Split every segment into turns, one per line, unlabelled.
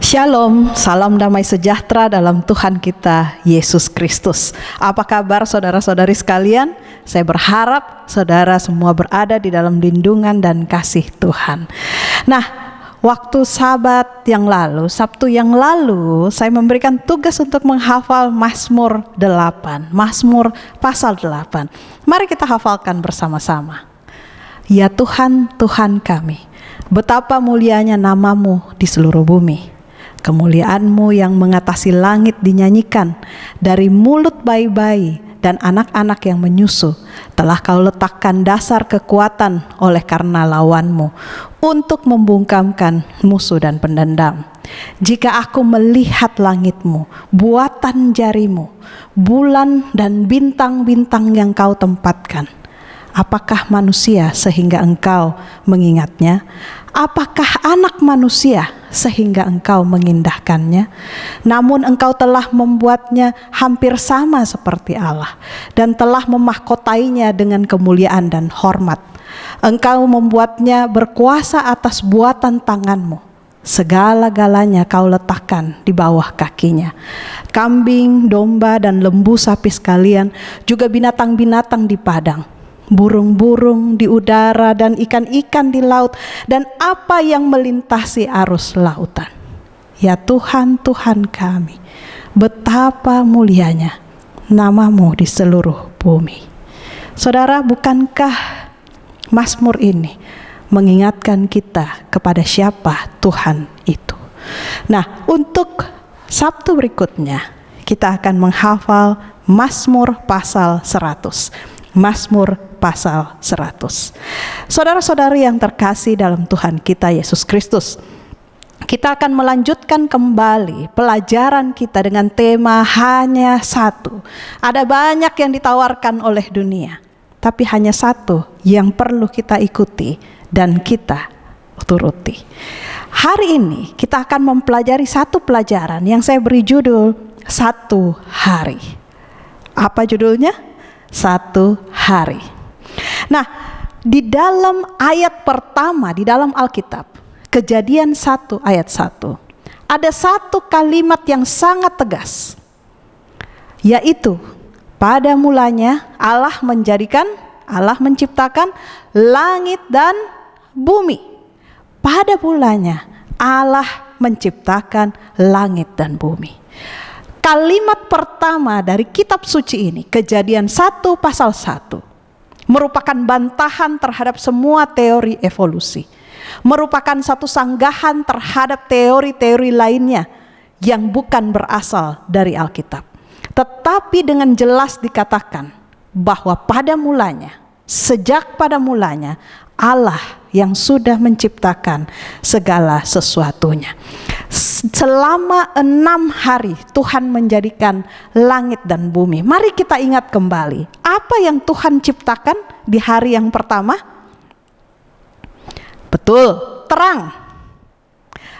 Shalom, salam damai sejahtera dalam Tuhan kita Yesus Kristus. Apa kabar saudara-saudari sekalian? Saya berharap saudara semua berada di dalam lindungan dan kasih Tuhan. Nah, waktu Sabtu yang lalu, saya memberikan tugas untuk menghafal Mazmur 8, Mazmur pasal 8. Mari kita hafalkan bersama-sama. Ya Tuhan, Tuhan kami, betapa mulianya nama-Mu di seluruh bumi. Kemuliaan-Mu yang mengatasi langit dinyanyikan, dari mulut bayi-bayi dan anak-anak yang menyusu telah Kau letakkan dasar kekuatan oleh karena lawan-Mu untuk membungkamkan musuh dan pendendam. Jika aku melihat langit-Mu, buatan jari-Mu, bulan dan bintang-bintang yang Kau tempatkan, apakah manusia sehingga Engkau mengingatnya? Apakah anak manusia sehingga Engkau mengindahkannya? Namun Engkau telah membuatnya hampir sama seperti Allah dan telah memahkotainya dengan kemuliaan dan hormat. Engkau membuatnya berkuasa atas buatan tangan-Mu. Segala-galanya Kau letakkan di bawah kakinya. Kambing, domba dan lembu sapi sekalian, juga binatang-binatang di padang, burung-burung di udara dan ikan-ikan di laut, dan apa yang melintasi arus lautan. Ya Tuhan, Tuhan kami, betapa mulianya nama-Mu di seluruh bumi. Saudara, bukankah Mazmur ini mengingatkan kita kepada siapa Tuhan itu? Nah, untuk Sabtu berikutnya kita akan menghafal Mazmur pasal 100. Mazmur pasal 100. Saudara-saudari yang terkasih dalam Tuhan kita Yesus Kristus, kita akan melanjutkan kembali pelajaran kita dengan tema hanya satu. Ada banyak yang ditawarkan oleh dunia, tapi hanya satu yang perlu kita ikuti dan kita turuti. Hari ini kita akan mempelajari satu pelajaran yang saya beri judul Satu Hari. Apa judulnya? Satu hari. Nah, di dalam ayat pertama di dalam Alkitab, Kejadian 1 ayat 1, ada satu kalimat yang sangat tegas, yaitu pada mulanya Allah menciptakan langit dan bumi. Pada mulanya Allah menciptakan langit dan bumi. Kalimat pertama dari kitab suci ini, Kejadian 1 pasal 1, merupakan bantahan terhadap semua teori evolusi. Merupakan satu sanggahan terhadap teori-teori lainnya yang bukan berasal dari Alkitab. Tetapi dengan jelas dikatakan bahwa pada mulanya, sejak pada mulanya, Allah yang sudah menciptakan segala sesuatunya. Selama 6 hari Tuhan menjadikan langit dan bumi. Mari kita ingat kembali, apa yang Tuhan ciptakan di hari yang pertama? Betul, terang.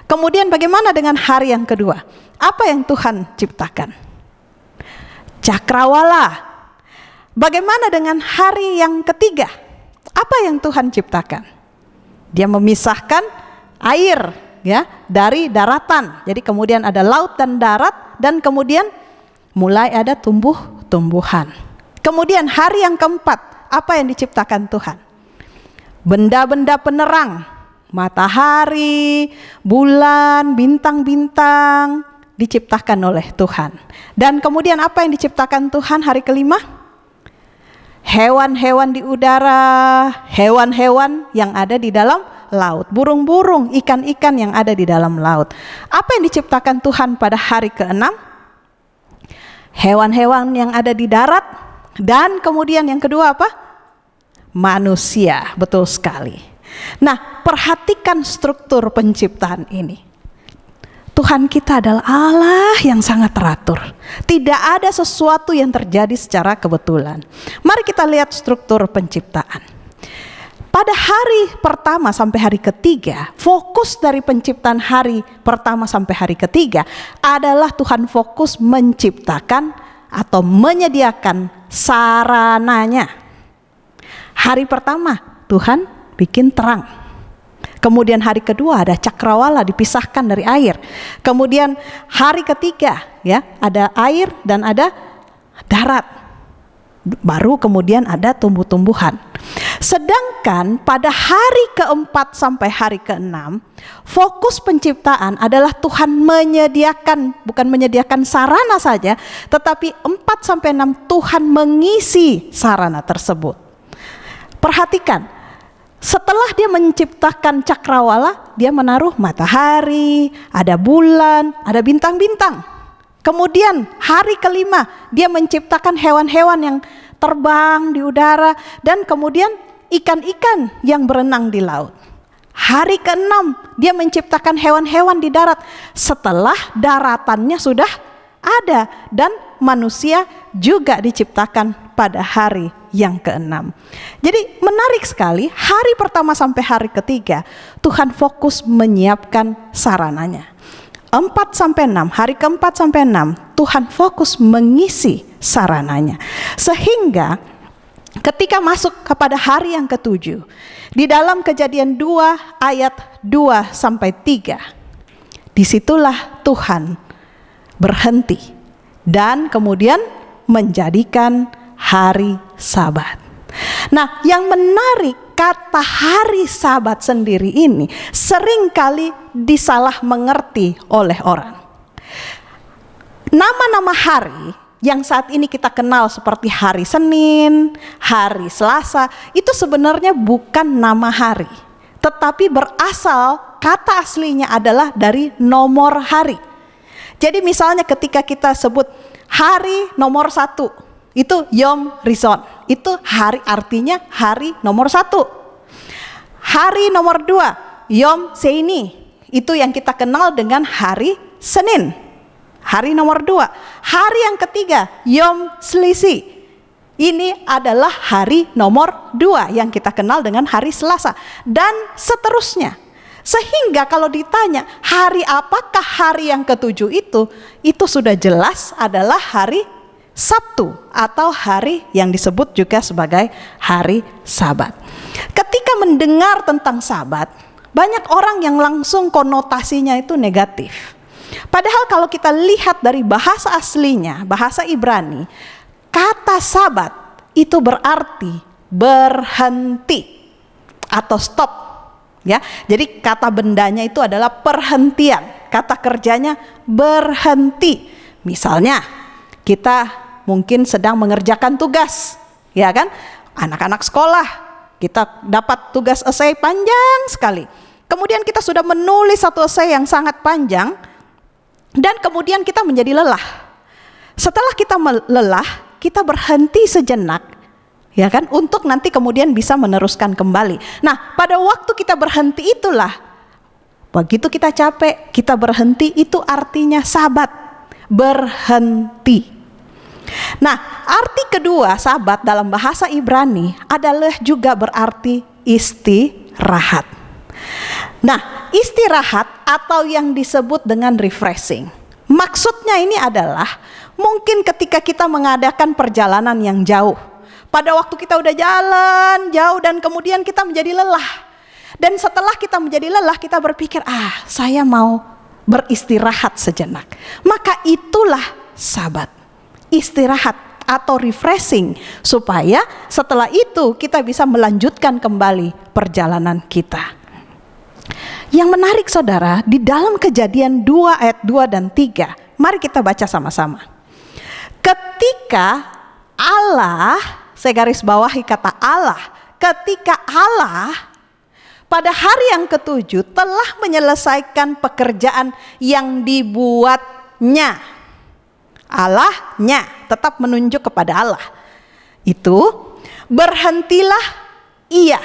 Kemudian bagaimana dengan hari yang kedua? Apa yang Tuhan ciptakan? Cakrawala. Bagaimana dengan hari yang ketiga? Apa yang Tuhan ciptakan? Dia memisahkan air, ya, dari daratan. Jadi kemudian ada laut dan darat, dan kemudian mulai ada tumbuh-tumbuhan. Kemudian hari yang keempat, apa yang diciptakan Tuhan? Benda-benda penerang, matahari, bulan, bintang-bintang diciptakan oleh Tuhan. Dan kemudian apa yang diciptakan Tuhan hari kelima? Hewan-hewan di udara, hewan-hewan yang ada di dalam laut, burung-burung, ikan-ikan yang ada di dalam laut. Apa yang diciptakan Tuhan pada hari ke-6? Hewan-hewan yang ada di darat, dan kemudian yang kedua apa? Manusia. Betul sekali. Nah, perhatikan struktur penciptaan ini. Tuhan kita adalah Allah yang sangat teratur. Tidak ada sesuatu yang terjadi secara kebetulan. Mari kita lihat struktur penciptaan. Pada hari pertama sampai hari ketiga, fokus dari penciptaan hari pertama sampai hari ketiga adalah Tuhan fokus menciptakan atau menyediakan sarananya. Hari pertama Tuhan bikin terang. Kemudian hari kedua ada cakrawala dipisahkan dari air. Kemudian hari ketiga ya ada air dan ada darat. Baru kemudian ada tumbuh-tumbuhan. Sedangkan pada hari keempat sampai hari keenam, fokus penciptaan adalah Tuhan menyediakan, bukan menyediakan sarana saja, tetapi 4 sampai 6 Tuhan mengisi sarana tersebut. Perhatikan, setelah dia menciptakan cakrawala, dia menaruh matahari, ada bulan, ada bintang-bintang. Kemudian hari kelima, dia menciptakan hewan-hewan yang terbang di udara, dan kemudian ikan-ikan yang berenang di laut. Hari keenam, dia menciptakan hewan-hewan di darat setelah daratannya sudah ada, dan manusia juga diciptakan pada hari yang keenam. Jadi menarik sekali, hari pertama sampai hari ketiga Tuhan fokus menyiapkan sarananya. 4 sampai 6, hari keempat sampai 6 Tuhan fokus mengisi sarananya. Sehingga ketika masuk kepada hari yang ketujuh, di dalam Kejadian 2 ayat 2 sampai 3, disitulah Tuhan berhenti dan kemudian menjadikan hari Sabat. Nah, yang menarik, kata hari Sabat sendiri ini seringkali disalah mengerti oleh orang. Nama-nama hari yang saat ini kita kenal seperti hari Senin, hari Selasa, itu sebenarnya bukan nama hari, tetapi berasal, kata aslinya adalah dari nomor hari. Jadi misalnya ketika kita sebut hari nomor 1, itu Yom Rishon, itu hari, artinya hari nomor 1. Hari nomor 2, Yom Seini, itu yang kita kenal dengan hari Senin, hari nomor 2. Hari yang ketiga, Yom Selisi, ini adalah hari nomor 2 yang kita kenal dengan hari Selasa, dan seterusnya. Sehingga kalau ditanya hari apakah hari yang ketujuh itu sudah jelas adalah hari Sabtu, atau hari yang disebut juga sebagai hari Sabat. Ketika mendengar tentang Sabat, banyak orang yang langsung konotasinya itu negatif. Padahal kalau kita lihat dari bahasa aslinya, bahasa Ibrani, kata Sabat itu berarti berhenti atau stop. Ya, jadi kata bendanya itu adalah perhentian, kata kerjanya berhenti. Misalnya kita mungkin sedang mengerjakan tugas, ya kan? Anak-anak sekolah, kita dapat tugas esai panjang sekali. Kemudian kita sudah menulis satu esai yang sangat panjang, dan kemudian kita menjadi lelah. Setelah kita lelah, kita berhenti sejenak, ya kan? Untuk nanti kemudian bisa meneruskan kembali. Nah, pada waktu kita berhenti itulah, begitu kita capek, kita berhenti, itu artinya Sabat, berhenti. Nah, arti kedua Sabat dalam bahasa Ibrani adalah juga berarti istirahat. Nah, istirahat atau yang disebut dengan refreshing, maksudnya ini adalah mungkin ketika kita mengadakan perjalanan yang jauh, pada waktu kita udah jalan jauh dan kemudian kita menjadi lelah, dan setelah kita menjadi lelah kita berpikir, saya mau beristirahat sejenak, maka itulah Sabat, istirahat atau refreshing, supaya setelah itu kita bisa melanjutkan kembali perjalanan kita. Yang menarik saudara, di dalam Kejadian 2 ayat 2 dan 3, mari kita baca sama-sama. Ketika Allah, saya garis bawahi kata Allah, ketika Allah pada hari yang ketujuh telah menyelesaikan pekerjaan yang dibuatnya. Allahnya tetap menunjuk kepada Allah. Itu berhentilah ia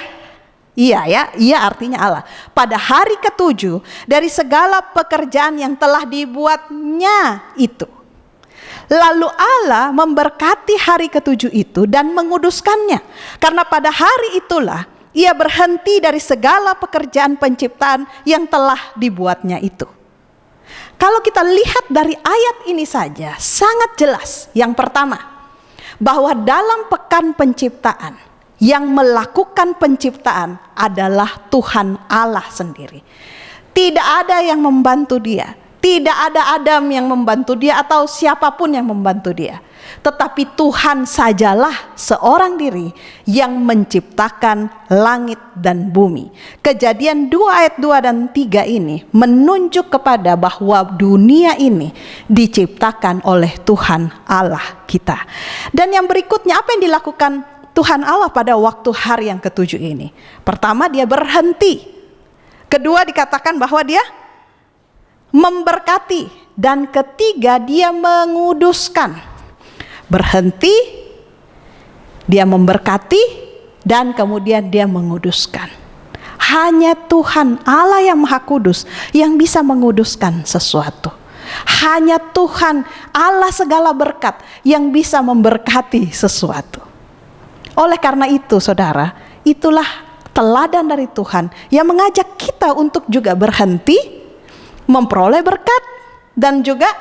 artinya Allah, pada hari ketujuh dari segala pekerjaan yang telah dibuatnya itu. Lalu Allah memberkati hari ketujuh itu dan menguduskannya, karena pada hari itulah ia berhenti dari segala pekerjaan penciptaan yang telah dibuatnya itu. Kalau kita lihat dari ayat ini saja sangat jelas. Yang pertama, bahwa dalam pekan penciptaan yang melakukan penciptaan adalah Tuhan Allah sendiri. Tidak ada yang membantu dia. Tidak ada Adam yang membantu dia atau siapapun yang membantu dia. Tetapi Tuhan sajalah seorang diri yang menciptakan langit dan bumi. Kejadian 2 ayat 2 dan 3 ini menunjuk kepada bahwa dunia ini diciptakan oleh Tuhan Allah kita. Dan yang berikutnya, apa yang dilakukan Tuhan Allah pada waktu hari yang ke-7 ini? Pertama, dia berhenti. Kedua, dikatakan bahwa dia memberkati. Dan ketiga, dia menguduskan. Berhenti, dia memberkati, dan kemudian dia menguduskan. Hanya Tuhan Allah yang Maha Kudus yang bisa menguduskan sesuatu. Hanya Tuhan Allah segala berkat yang bisa memberkati sesuatu. Oleh karena itu, saudara, itulah teladan dari Tuhan yang mengajak kita untuk juga berhenti, memperoleh berkat, dan juga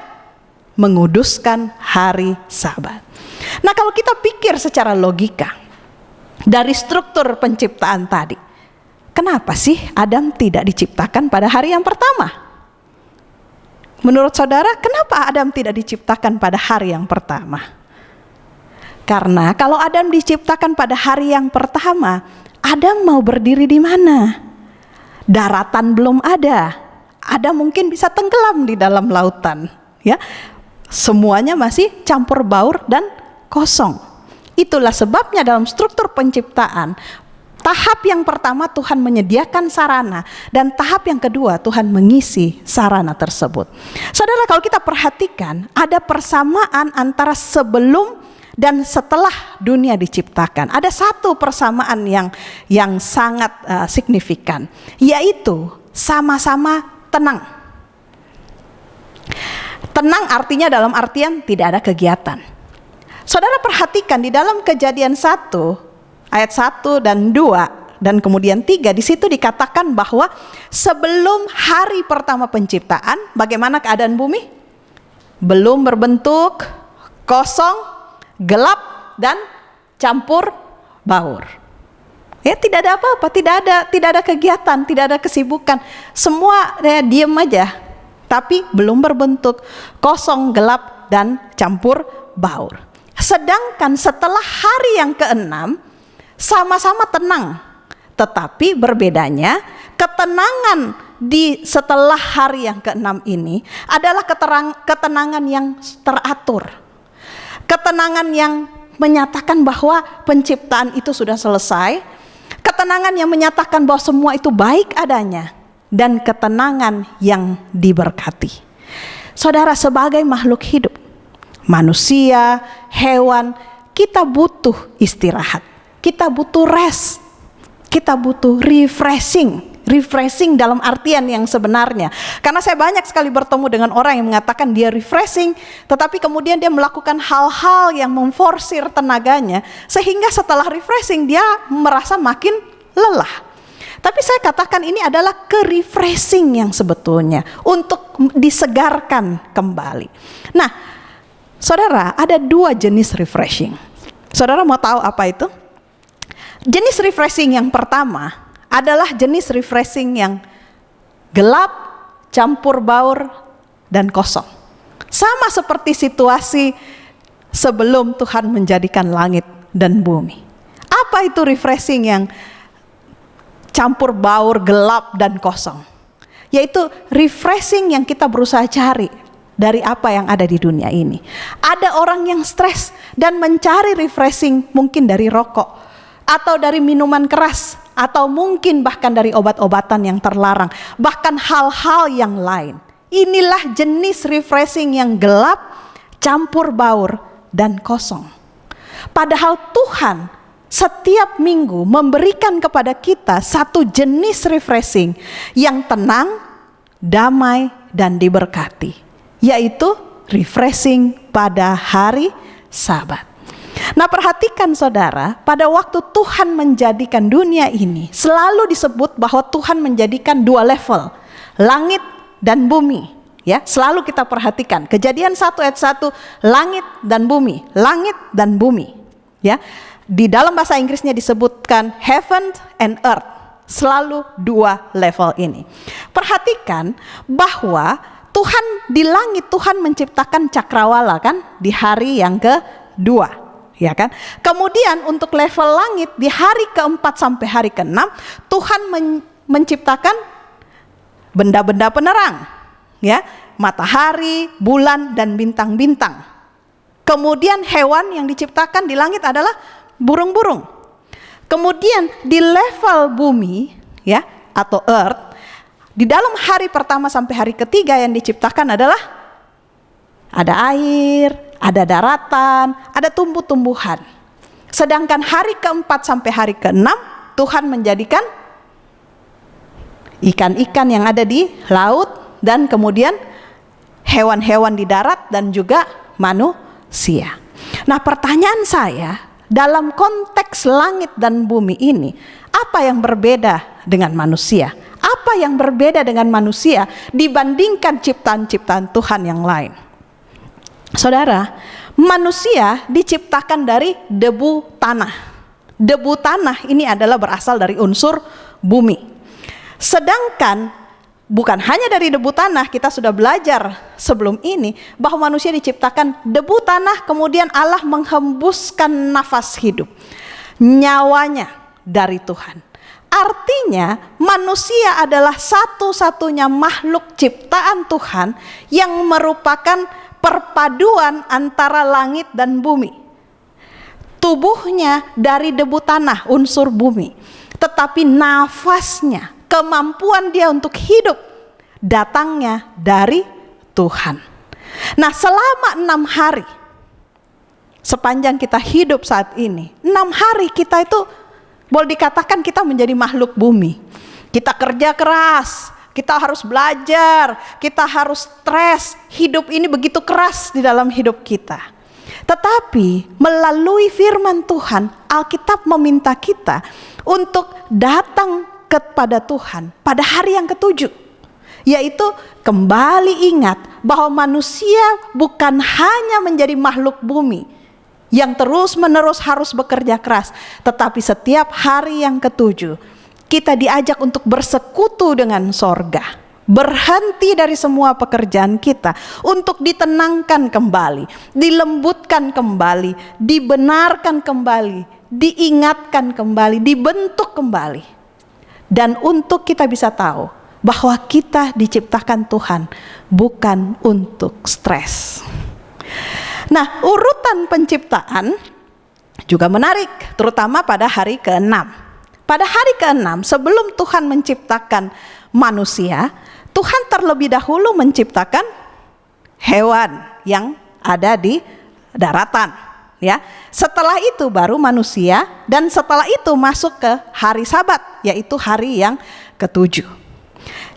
menguduskan hari Sabat. Nah, kalau kita pikir secara logika dari struktur penciptaan tadi, kenapa sih Adam tidak diciptakan pada hari yang pertama? Menurut saudara, kenapa Adam tidak diciptakan pada hari yang pertama? Karena kalau Adam diciptakan pada hari yang pertama, Adam mau berdiri di mana? Daratan belum ada. Adam mungkin bisa tenggelam di dalam lautan, ya. Semuanya masih campur baur dan kosong. Itulah sebabnya dalam struktur penciptaan, tahap yang pertama Tuhan menyediakan sarana, dan tahap yang kedua Tuhan mengisi sarana tersebut. Saudara, kalau kita perhatikan, ada persamaan antara sebelum dan setelah dunia diciptakan. Ada satu persamaan yang sangat signifikan, yaitu sama-sama tenang. Tenang artinya dalam artian tidak ada kegiatan. Saudara perhatikan di dalam Kejadian 1 ayat 1 dan 2 dan kemudian 3, di situ dikatakan bahwa sebelum hari pertama penciptaan, bagaimana keadaan bumi? Belum berbentuk, kosong, gelap, dan campur baur. Ya, tidak ada apa-apa, tidak ada kegiatan, tidak ada kesibukan. Semua diam aja. Tapi belum berbentuk, kosong, gelap, dan campur baur. Sedangkan setelah hari yang ke-6 sama-sama tenang. Tetapi berbedanya, ketenangan di setelah hari yang ke-6 ini adalah ketenangan yang teratur. Ketenangan yang menyatakan bahwa penciptaan itu sudah selesai. Ketenangan yang menyatakan bahwa semua itu baik adanya. Dan ketenangan yang diberkati. Saudara, sebagai makhluk hidup, manusia, hewan, kita butuh istirahat. Kita butuh rest. Kita butuh refreshing. Refreshing dalam artian yang sebenarnya. Karena saya banyak sekali bertemu dengan orang yang mengatakan dia refreshing, tetapi kemudian dia melakukan hal-hal yang memforsir tenaganya, sehingga setelah refreshing dia merasa makin lelah. Tapi saya katakan ini adalah ke-refreshing yang sebetulnya, untuk disegarkan kembali. Nah, saudara, ada 2 jenis refreshing. Saudara mau tahu apa itu? Jenis refreshing yang pertama adalah jenis refreshing yang gelap, campur baur, dan kosong. Sama seperti situasi sebelum Tuhan menjadikan langit dan bumi. Apa itu refreshing yang campur baur, gelap, dan kosong? Yaitu refreshing yang kita berusaha cari dari apa yang ada di dunia ini. Ada orang yang stres dan mencari refreshing mungkin dari rokok, atau dari minuman keras, atau mungkin bahkan dari obat-obatan yang terlarang, bahkan hal-hal yang lain. Inilah jenis refreshing yang gelap, campur baur, dan kosong. Padahal Tuhan setiap minggu memberikan kepada kita satu jenis refreshing yang tenang, damai, dan diberkati, yaitu refreshing pada hari Sabat. Nah, perhatikan saudara, pada waktu Tuhan menjadikan dunia ini, selalu disebut bahwa Tuhan menjadikan 2 level, langit dan bumi. Ya, selalu kita perhatikan Kejadian 1 ayat 1, langit dan bumi, langit dan bumi. Ya, Di dalam bahasa Inggrisnya disebutkan heaven and earth. Selalu dua level ini. Perhatikan bahwa Tuhan di langit, Tuhan menciptakan cakrawala kan di hari yang kedua, ya kan? Kemudian untuk level langit di hari keempat sampai hari keenam, Tuhan menciptakan benda-benda penerang, ya, matahari, bulan, dan bintang-bintang. Kemudian hewan yang diciptakan di langit adalah burung-burung. Kemudian di level bumi, ya, atau earth, di dalam hari pertama sampai hari ketiga yang diciptakan adalah ada air, ada daratan, ada tumbuh-tumbuhan. Sedangkan hari keempat sampai hari keenam, Tuhan menjadikan ikan-ikan yang ada di laut, dan kemudian hewan-hewan di darat, dan juga manusia. Nah, pertanyaan saya, dalam konteks langit dan bumi ini, apa yang berbeda dengan manusia? Apa yang berbeda dengan manusia dibandingkan ciptaan-ciptaan Tuhan yang lain? Saudara, manusia diciptakan dari debu tanah. Debu tanah ini adalah berasal dari unsur bumi. Sedangkan bukan hanya dari debu tanah, kita sudah belajar sebelum ini bahwa manusia diciptakan debu tanah, kemudian Allah menghembuskan nafas hidup, nyawanya dari Tuhan. Artinya manusia adalah satu-satunya makhluk ciptaan Tuhan yang merupakan perpaduan antara langit dan bumi. Tubuhnya dari debu tanah, unsur bumi, tetapi nafasnya, kemampuan dia untuk hidup, datangnya dari Tuhan. Nah, selama 6 hari, sepanjang kita hidup saat ini, 6 hari kita itu boleh dikatakan kita menjadi makhluk bumi. Kita kerja keras, kita harus belajar, kita harus stres. Hidup ini begitu keras di dalam hidup kita. Tetapi melalui firman Tuhan, Alkitab meminta kita untuk datang kepada Tuhan pada hari yang ketujuh, yaitu kembali ingat bahwa manusia bukan hanya menjadi makhluk bumi yang terus-menerus harus bekerja keras, tetapi setiap hari yang ketujuh kita diajak untuk bersekutu dengan sorga, berhenti dari semua pekerjaan kita untuk ditenangkan kembali, dilembutkan kembali, dibenarkan kembali, diingatkan kembali, dibentuk kembali. Dan untuk kita bisa tahu bahwa kita diciptakan Tuhan bukan untuk stres. Nah, urutan penciptaan juga menarik, terutama pada hari ke-6. Pada hari ke-6 sebelum Tuhan menciptakan manusia, Tuhan terlebih dahulu menciptakan hewan yang ada di daratan. Ya, setelah itu baru manusia, dan setelah itu masuk ke hari Sabat, yaitu hari yang ke-7.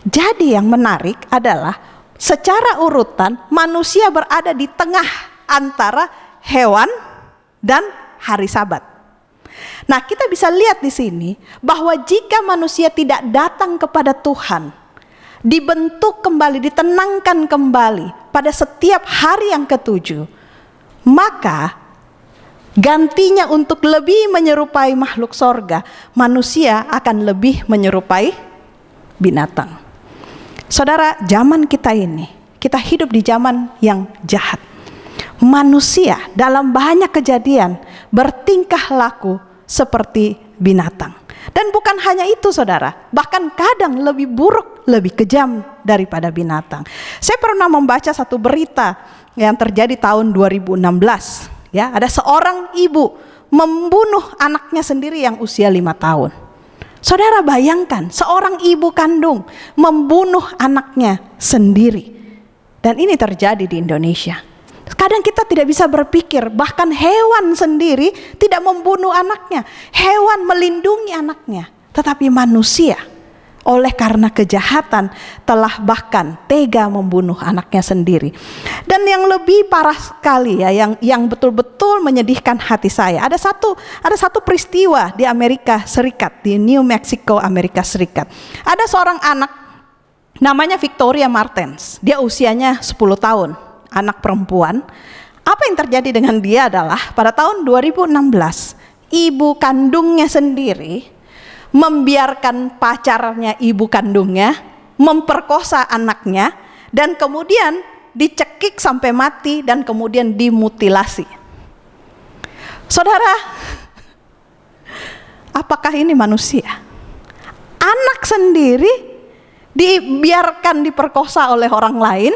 Jadi yang menarik adalah secara urutan manusia berada di tengah antara hewan dan hari Sabat. Nah, kita bisa lihat di sini bahwa jika manusia tidak datang kepada Tuhan, dibentuk kembali, ditenangkan kembali pada setiap hari yang ke-7, maka gantinya untuk lebih menyerupai makhluk sorga, manusia akan lebih menyerupai binatang. Saudara, zaman kita ini, kita hidup di zaman yang jahat. Manusia dalam banyak kejadian bertingkah laku seperti binatang. Dan bukan hanya itu, saudara, bahkan kadang lebih buruk, lebih kejam daripada binatang. Saya pernah membaca satu berita yang terjadi tahun 2016. Ya, ada seorang ibu membunuh anaknya sendiri yang usia 5 tahun. Saudara bayangkan, seorang ibu kandung membunuh anaknya sendiri. Dan ini terjadi di Indonesia. Kadang kita tidak bisa berpikir, bahkan hewan sendiri tidak membunuh anaknya. Hewan melindungi anaknya, tetapi manusia oleh karena kejahatan telah bahkan tega membunuh anaknya sendiri. Dan yang lebih parah sekali ya, yang betul-betul menyedihkan hati saya, ada satu peristiwa di Amerika Serikat, di New Mexico, Amerika Serikat. Ada seorang anak namanya Victoria Martens. Dia usianya 10 tahun, anak perempuan. Apa yang terjadi dengan dia adalah pada tahun 2016 ibu kandungnya sendiri membiarkan pacarnya ibu kandungnya memperkosa anaknya dan kemudian dicekik sampai mati dan kemudian dimutilasi. Saudara, apakah ini manusia? Anak sendiri dibiarkan diperkosa oleh orang lain,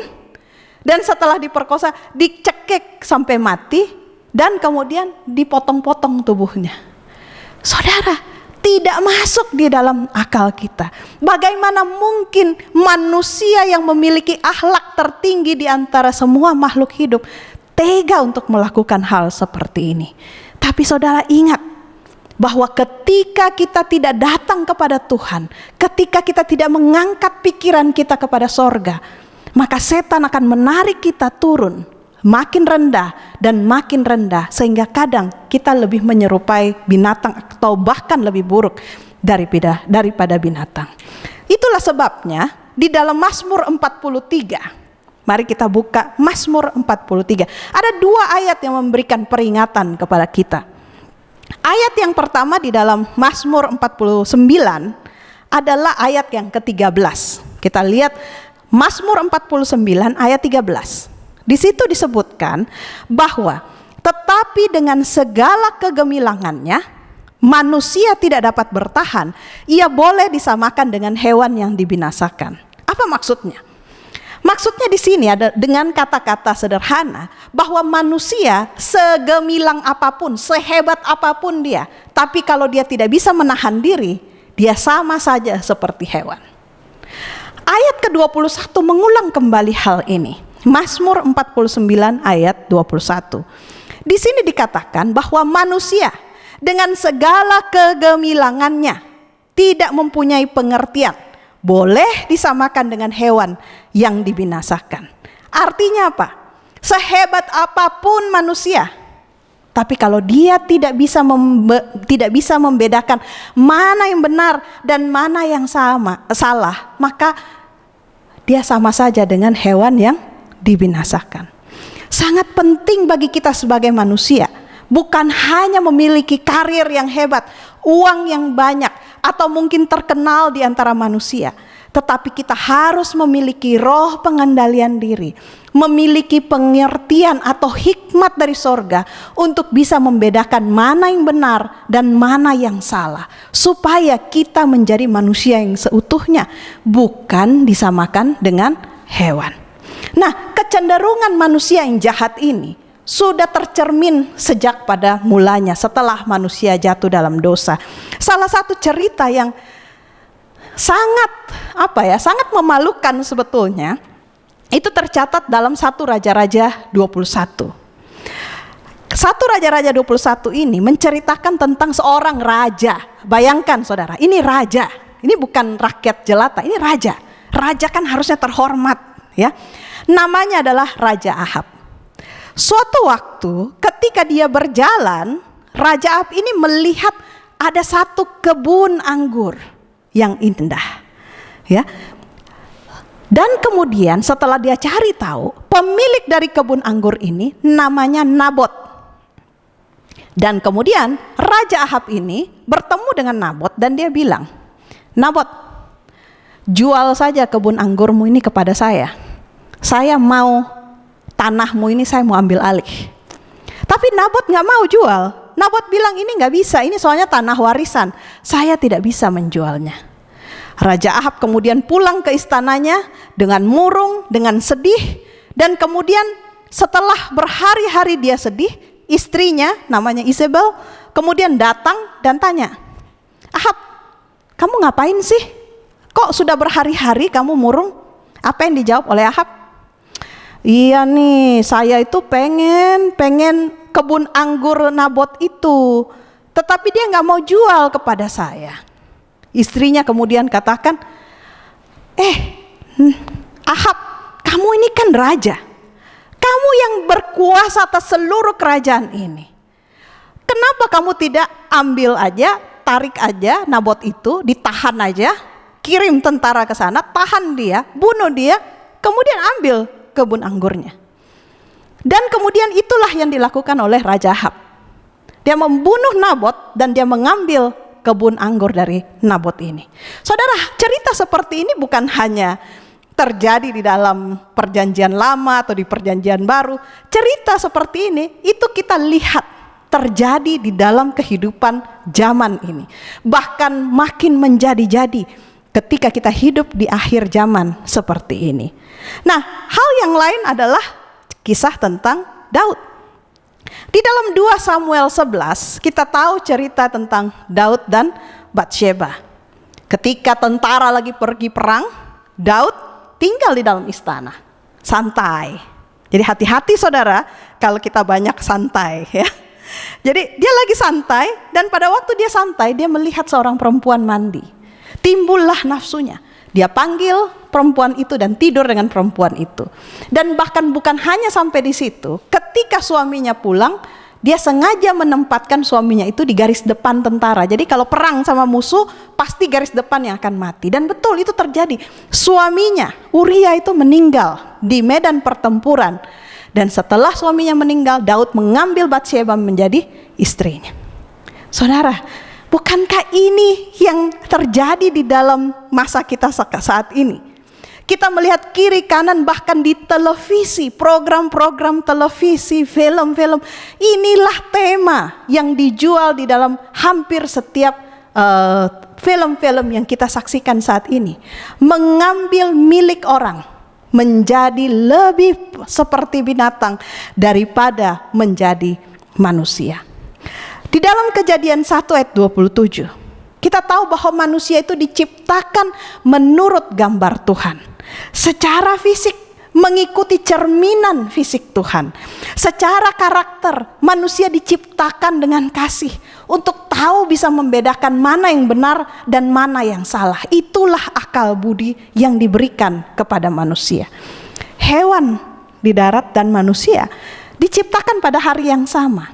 dan setelah diperkosa dicekik sampai mati, dan kemudian dipotong-potong tubuhnya. Saudara, tidak masuk di dalam akal kita. Bagaimana mungkin manusia yang memiliki akhlak tertinggi di antara semua makhluk hidup tega untuk melakukan hal seperti ini? Tapi saudara ingat, bahwa ketika kita tidak datang kepada Tuhan, ketika kita tidak mengangkat pikiran kita kepada sorga, maka setan akan menarik kita turun makin rendah dan makin rendah, sehingga kadang kita lebih menyerupai binatang atau bahkan lebih buruk daripada binatang. Itulah sebabnya di dalam Mazmur 43, mari kita buka Mazmur 43. Ada dua ayat yang memberikan peringatan kepada kita. Ayat yang pertama di dalam Mazmur 49 adalah ayat yang ke-13. Kita lihat Mazmur 49 ayat 13. Di situ disebutkan bahwa tetapi dengan segala kegemilangannya manusia tidak dapat bertahan, ia boleh disamakan dengan hewan yang dibinasakan. Apa maksudnya? Maksudnya di sini ada dengan kata-kata sederhana bahwa manusia segemilang apapun, sehebat apapun dia, tapi kalau dia tidak bisa menahan diri, dia sama saja seperti hewan. Ayat ke-21 mengulang kembali hal ini. Mazmur 49 ayat 21. Di sini dikatakan bahwa manusia dengan segala kegemilangannya tidak mempunyai pengertian, boleh disamakan dengan hewan yang dibinasakan. Artinya apa? Sehebat apapun manusia, tapi kalau dia tidak bisa membedakan mana yang benar dan mana yang salah, maka dia sama saja dengan hewan yang dibinasakan. Sangat penting bagi kita sebagai manusia, bukan hanya memiliki karir yang hebat, uang yang banyak, atau mungkin terkenal di antara manusia, tetapi kita harus memiliki roh pengendalian diri, memiliki pengertian atau hikmat dari sorga untuk bisa membedakan mana yang benar dan mana yang salah, supaya kita menjadi manusia yang seutuhnya, bukan disamakan dengan hewan. Nah, kecenderungan manusia yang jahat ini sudah tercermin sejak pada mulanya setelah manusia jatuh dalam dosa. Salah satu cerita yang sangat memalukan sebetulnya itu tercatat dalam 1 Raja-Raja 21. 1 Raja-Raja 21 ini menceritakan tentang seorang raja. Bayangkan saudara, ini raja. Ini bukan rakyat jelata, ini raja. Raja kan harusnya terhormat, ya. Namanya adalah Raja Ahab. Suatu waktu ketika dia berjalan, Raja Ahab ini melihat ada satu kebun anggur yang indah, ya. Dan kemudian setelah dia cari tahu, pemilik dari kebun anggur ini namanya Nabot. Dan kemudian Raja Ahab ini bertemu dengan Nabot dan dia bilang, "Nabot, jual saja kebun anggurmu ini kepada saya. Saya mau tanahmu ini, saya mau ambil alih." Tapi Nabot gak mau jual. Nabot bilang, "Ini gak bisa, ini soalnya tanah warisan, saya tidak bisa menjualnya." Raja Ahab kemudian pulang ke istananya dengan murung, dengan sedih. Dan kemudian setelah berhari-hari dia sedih, istrinya namanya Isabel kemudian datang dan tanya, "Ahab, kamu ngapain sih? Kok sudah berhari-hari kamu murung?" Apa yang dijawab oleh Ahab? "Iya nih, saya itu pengen kebun anggur Nabot itu, tetapi dia gak mau jual kepada saya." Istrinya kemudian katakan, "Ahab, kamu ini kan raja. Kamu yang berkuasa atas seluruh kerajaan ini. Kenapa kamu tidak ambil aja, tarik aja Nabot itu, ditahan aja, kirim tentara ke sana, tahan dia, bunuh dia, kemudian ambil kebun anggurnya." Dan kemudian itulah yang dilakukan oleh Raja Ahab. Dia membunuh Nabot dan dia mengambil kebun anggur dari Nabot ini. Saudara, cerita seperti ini bukan hanya terjadi di dalam perjanjian lama atau di perjanjian baru. Cerita seperti ini itu kita lihat terjadi di dalam kehidupan zaman ini. Bahkan makin menjadi-jadi ketika kita hidup di akhir zaman seperti ini. Nah, hal yang lain adalah kisah tentang Daud. Di dalam 2 Samuel 11 kita tahu cerita tentang Daud dan Batsheba. Ketika tentara lagi pergi perang, Daud tinggal di dalam istana, santai. Jadi hati-hati saudara kalau kita banyak santai ya. Jadi dia lagi santai, dan pada waktu dia santai dia melihat seorang perempuan mandi. Timbullah nafsunya. Dia panggil perempuan itu dan tidur dengan perempuan itu. Dan bahkan bukan hanya sampai di situ, ketika suaminya pulang, dia sengaja menempatkan suaminya itu di garis depan tentara. Jadi kalau perang sama musuh, pasti garis depan yang akan mati. Dan betul itu terjadi. Suaminya, Uria itu meninggal di medan pertempuran. Dan setelah suaminya meninggal, Daud mengambil Batsheba menjadi istrinya. Saudara, bukankah ini yang terjadi di dalam masa kita saat ini? Kita melihat kiri kanan, bahkan di televisi, program-program televisi, film-film. Inilah tema yang dijual di dalam hampir setiap film-film yang kita saksikan saat ini. Mengambil milik orang menjadi lebih seperti binatang daripada menjadi manusia. Di dalam Kejadian 1 ayat 27, kita tahu bahwa manusia itu diciptakan menurut gambar Tuhan. Secara fisik mengikuti cerminan fisik Tuhan. Secara karakter manusia diciptakan dengan kasih untuk tahu bisa membedakan mana yang benar dan mana yang salah. Itulah akal budi yang diberikan kepada manusia. Hewan di darat dan manusia diciptakan pada hari yang sama.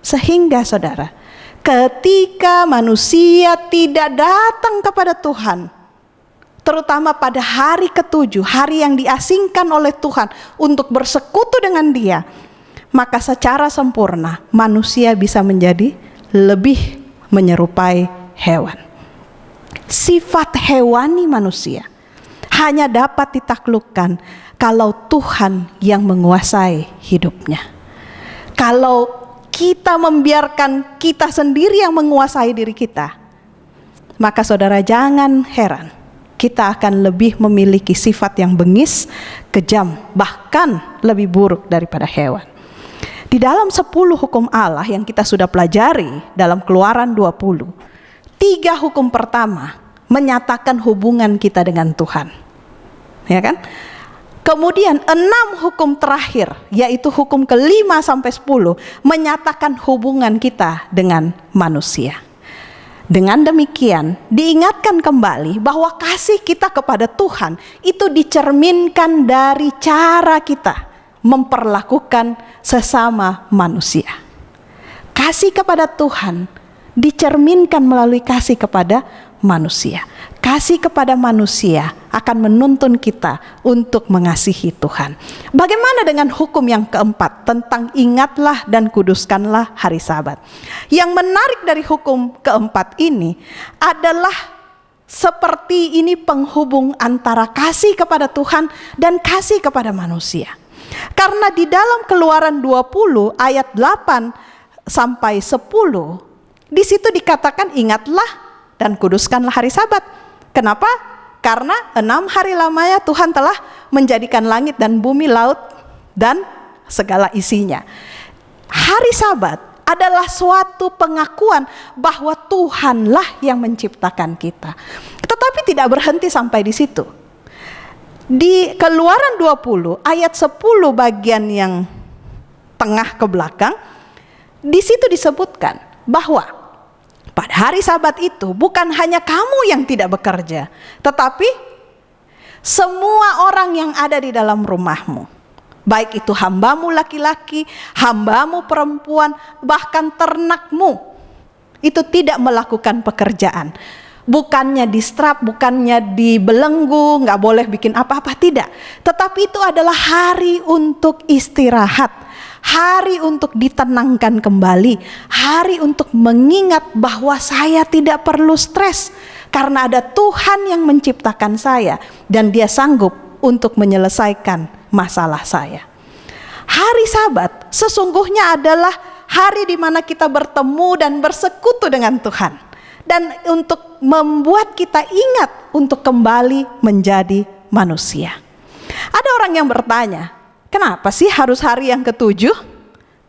Sehingga saudara, ketika manusia tidak datang kepada Tuhan, terutama pada hari ke-7, hari yang diasingkan oleh Tuhan untuk bersekutu dengan Dia, maka secara sempurna manusia bisa menjadi lebih menyerupai hewan. Sifat hewani manusia hanya dapat ditaklukkan kalau Tuhan yang menguasai hidupnya. Kalau kita membiarkan kita sendiri yang menguasai diri kita, maka saudara jangan heran kita akan lebih memiliki sifat yang bengis, kejam, bahkan lebih buruk daripada hewan. Di dalam 10 hukum Allah yang kita sudah pelajari dalam Keluaran 20, 3 hukum pertama menyatakan hubungan kita dengan Tuhan, ya kan? Kemudian 6 hukum terakhir, yaitu hukum ke-5 sampai 10, menyatakan hubungan kita dengan manusia. Dengan demikian, diingatkan kembali bahwa kasih kita kepada Tuhan itu dicerminkan dari cara kita memperlakukan sesama manusia. Kasih kepada Tuhan dicerminkan melalui kasih kepada manusia. Kasih kepada manusia akan menuntun kita untuk mengasihi Tuhan. Bagaimana dengan hukum yang keempat tentang ingatlah dan kuduskanlah hari Sabat? Yang menarik dari hukum keempat ini adalah seperti ini penghubung antara kasih kepada Tuhan dan kasih kepada manusia. Karena di dalam Keluaran 20 ayat 8 sampai 10, di situ dikatakan ingatlah dan kuduskanlah hari Sabat. Kenapa? Karena 6 hari lamanya Tuhan telah menjadikan langit dan bumi, laut dan segala isinya. Hari Sabat adalah suatu pengakuan bahwa Tuhanlah yang menciptakan kita. Tetapi tidak berhenti sampai di situ. Di Keluaran 20 ayat 10 bagian yang tengah ke belakang, di situ disebutkan bahwa pada hari Sabat itu bukan hanya kamu yang tidak bekerja, tetapi semua orang yang ada di dalam rumahmu, baik itu hambamu laki-laki, hambamu perempuan, bahkan ternakmu, itu tidak melakukan pekerjaan. Bukannya distrap, bukannya dibelenggu, nggak boleh bikin apa-apa, tidak. Tetapi itu adalah hari untuk istirahat, hari untuk ditenangkan kembali, hari untuk mengingat bahwa saya tidak perlu stres karena ada Tuhan yang menciptakan saya dan Dia sanggup untuk menyelesaikan masalah saya. Hari Sabat sesungguhnya adalah hari di mana kita bertemu dan bersekutu dengan Tuhan. Dan untuk membuat kita ingat untuk kembali menjadi manusia. Ada orang yang bertanya, kenapa sih harus hari yang ke-7?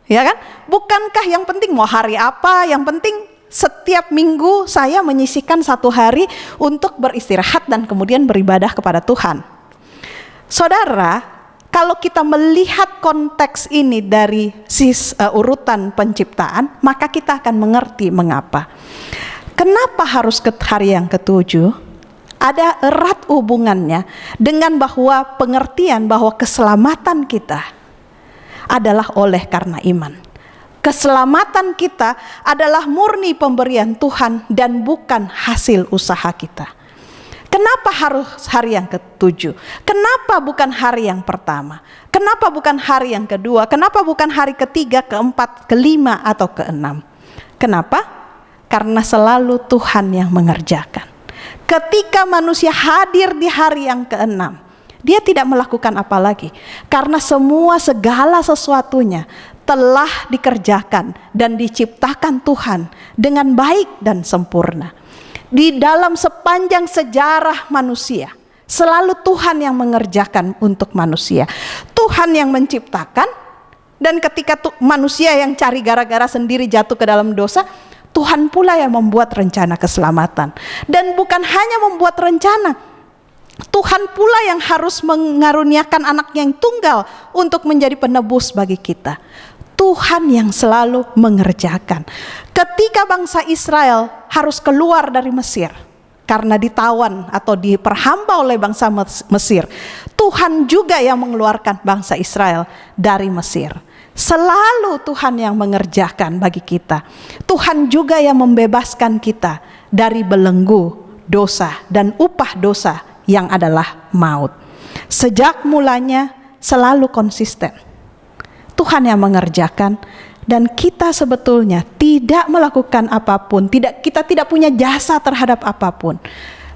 Ya kan? Bukankah yang penting mau hari apa? Yang penting setiap minggu saya menyisihkan 1 hari untuk beristirahat dan kemudian beribadah kepada Tuhan. Saudara, kalau kita melihat konteks ini dari urutan penciptaan, maka kita akan mengerti mengapa. Kenapa harus ke hari yang ke-7? Ada erat hubungannya dengan bahwa pengertian bahwa keselamatan kita adalah oleh karena iman. Keselamatan kita adalah murni pemberian Tuhan dan bukan hasil usaha kita. Kenapa harus hari yang ke-7? Kenapa bukan hari yang pertama? Kenapa bukan hari yang kedua? Kenapa bukan hari ke-3, ke-4, ke-5 atau ke-6? Kenapa? Karena selalu Tuhan yang mengerjakan. Ketika manusia hadir di hari yang ke-6, dia tidak melakukan apa lagi. Karena segala sesuatunya telah dikerjakan dan diciptakan Tuhan dengan baik dan sempurna. Di dalam sepanjang sejarah manusia, selalu Tuhan yang mengerjakan untuk manusia. Tuhan yang menciptakan, dan ketika manusia yang cari gara-gara sendiri jatuh ke dalam dosa, Tuhan pula yang membuat rencana keselamatan. Dan bukan hanya membuat rencana, Tuhan pula yang harus mengaruniakan anaknya yang tunggal untuk menjadi penebus bagi kita. Tuhan yang selalu mengerjakan. Ketika bangsa Israel harus keluar dari Mesir karena ditawan atau diperhamba oleh bangsa Mesir, Tuhan juga yang mengeluarkan bangsa Israel dari Mesir. Selalu Tuhan yang mengerjakan bagi kita. Tuhan juga yang membebaskan kita dari belenggu dosa dan upah dosa yang adalah maut. Sejak mulanya selalu konsisten. Tuhan yang mengerjakan dan kita sebetulnya tidak melakukan apapun, kita tidak punya jasa terhadap apapun.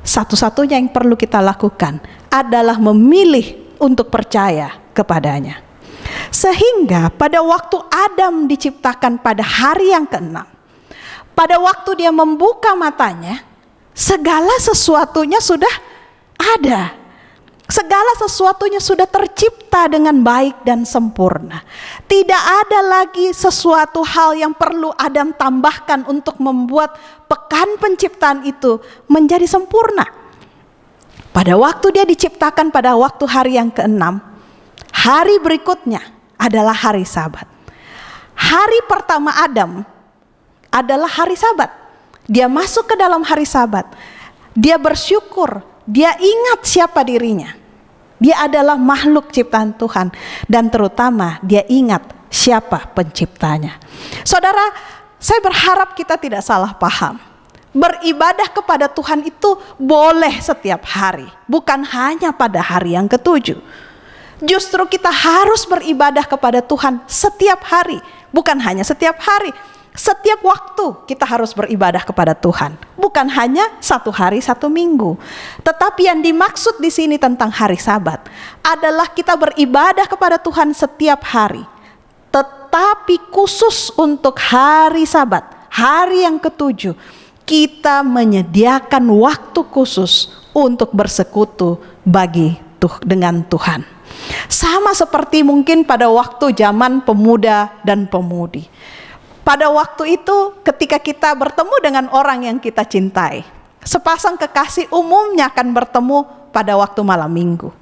Satu-satunya yang perlu kita lakukan adalah memilih untuk percaya kepadanya. Sehingga pada waktu Adam diciptakan pada hari yang ke-6, pada waktu dia membuka matanya, segala sesuatunya sudah ada. Segala sesuatunya sudah tercipta dengan baik dan sempurna. Tidak ada lagi sesuatu hal yang perlu Adam tambahkan untuk membuat pekan penciptaan itu menjadi sempurna. Pada waktu dia diciptakan pada waktu hari yang ke-6, hari berikutnya adalah hari Sabat. Hari pertama Adam adalah hari Sabat. Dia masuk ke dalam hari Sabat. Dia bersyukur, dia ingat siapa dirinya. Dia adalah makhluk ciptaan Tuhan dan terutama dia ingat siapa penciptanya. Saudara, saya berharap kita tidak salah paham. Beribadah kepada Tuhan itu boleh setiap hari, bukan hanya pada hari yang ke-7. Justru kita harus beribadah kepada Tuhan setiap hari, bukan hanya setiap hari. Setiap waktu kita harus beribadah kepada Tuhan, bukan hanya 1 hari 1 minggu. Tetapi yang dimaksud di sini tentang hari Sabat adalah kita beribadah kepada Tuhan setiap hari. Tetapi khusus untuk hari Sabat, hari yang ke-7, kita menyediakan waktu khusus untuk bersekutu dengan Tuhan. Sama seperti mungkin pada waktu zaman pemuda dan pemudi. Pada waktu itu ketika kita bertemu dengan orang yang kita cintai, sepasang kekasih umumnya akan bertemu pada waktu malam minggu.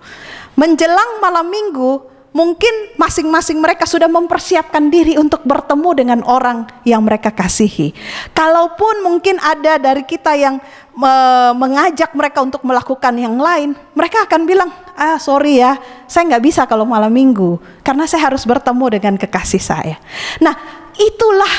Menjelang malam minggu, mungkin masing-masing mereka sudah mempersiapkan diri untuk bertemu dengan orang yang mereka kasihi. Kalaupun mungkin ada dari kita yang mengajak mereka untuk melakukan yang lain, mereka akan bilang, sorry ya, saya nggak bisa kalau malam minggu, karena saya harus bertemu dengan kekasih saya. Nah, itulah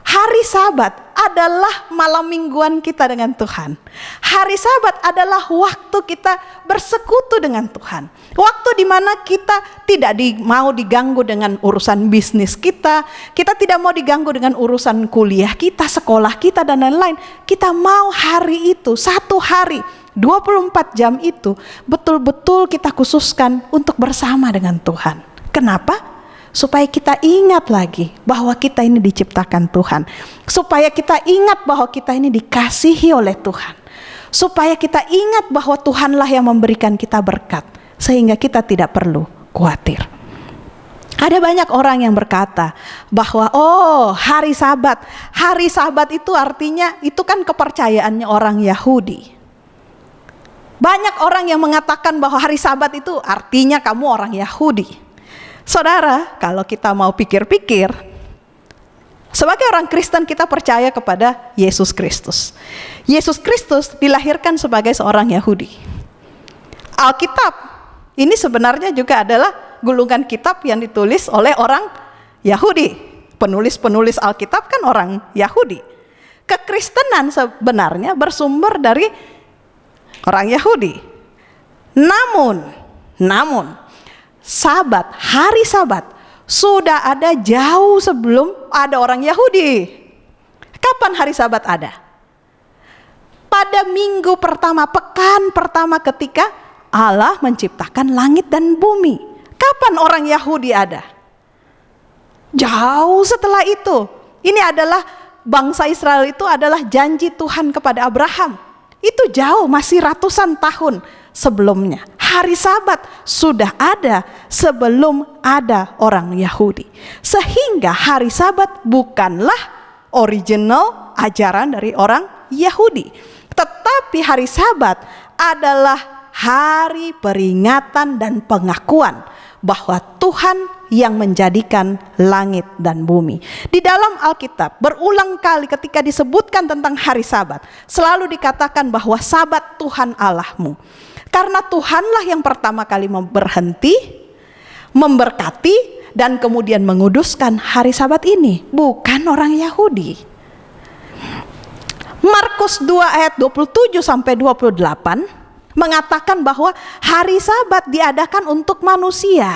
Hari Sabat adalah malam mingguan kita dengan Tuhan. Hari Sabat adalah waktu kita bersekutu dengan Tuhan. Waktu di mana kita tidak mau diganggu dengan urusan bisnis kita. Kita tidak mau diganggu dengan urusan kuliah kita, sekolah kita, dan lain-lain. Kita mau hari itu, satu hari, 24 jam itu betul-betul kita khususkan untuk bersama dengan Tuhan. Kenapa? Supaya kita ingat lagi bahwa kita ini diciptakan Tuhan. Supaya kita ingat bahwa kita ini dikasihi oleh Tuhan. Supaya kita ingat bahwa Tuhanlah yang memberikan kita berkat. Sehingga kita tidak perlu khawatir. Ada banyak orang yang berkata bahwa hari Sabat. Hari Sabat itu artinya, itu kan kepercayaannya orang Yahudi. Banyak orang yang mengatakan bahwa hari Sabat itu artinya kamu orang Yahudi. Saudara, kalau kita mau pikir-pikir, sebagai orang Kristen kita percaya kepada Yesus Kristus. Yesus Kristus dilahirkan sebagai seorang Yahudi. Alkitab ini sebenarnya juga adalah gulungan kitab yang ditulis oleh orang Yahudi. Penulis-penulis Alkitab kan orang Yahudi. Kekristenan sebenarnya bersumber dari orang Yahudi. Namun Sabat, hari Sabat sudah ada jauh sebelum ada orang Yahudi. Kapan hari Sabat ada? Pada minggu pertama, pekan pertama ketika Allah menciptakan langit dan bumi. Kapan orang Yahudi ada? Jauh setelah itu. Ini adalah bangsa Israel, itu adalah janji Tuhan kepada Abraham. Itu jauh, masih ratusan tahun sebelumnya. Hari Sabat sudah ada sebelum ada orang Yahudi. Sehingga hari Sabat bukanlah original ajaran dari orang Yahudi. Tetapi hari Sabat adalah hari peringatan dan pengakuan bahwa Tuhan yang menjadikan langit dan bumi. Di dalam Alkitab berulang kali ketika disebutkan tentang hari Sabat, selalu dikatakan bahwa Sabat Tuhan Allahmu. Karena Tuhanlah yang pertama kali berhenti, memberkati, dan kemudian menguduskan hari Sabat ini, bukan orang Yahudi. Markus 2 ayat 27 sampai 28 mengatakan bahwa hari Sabat diadakan untuk manusia.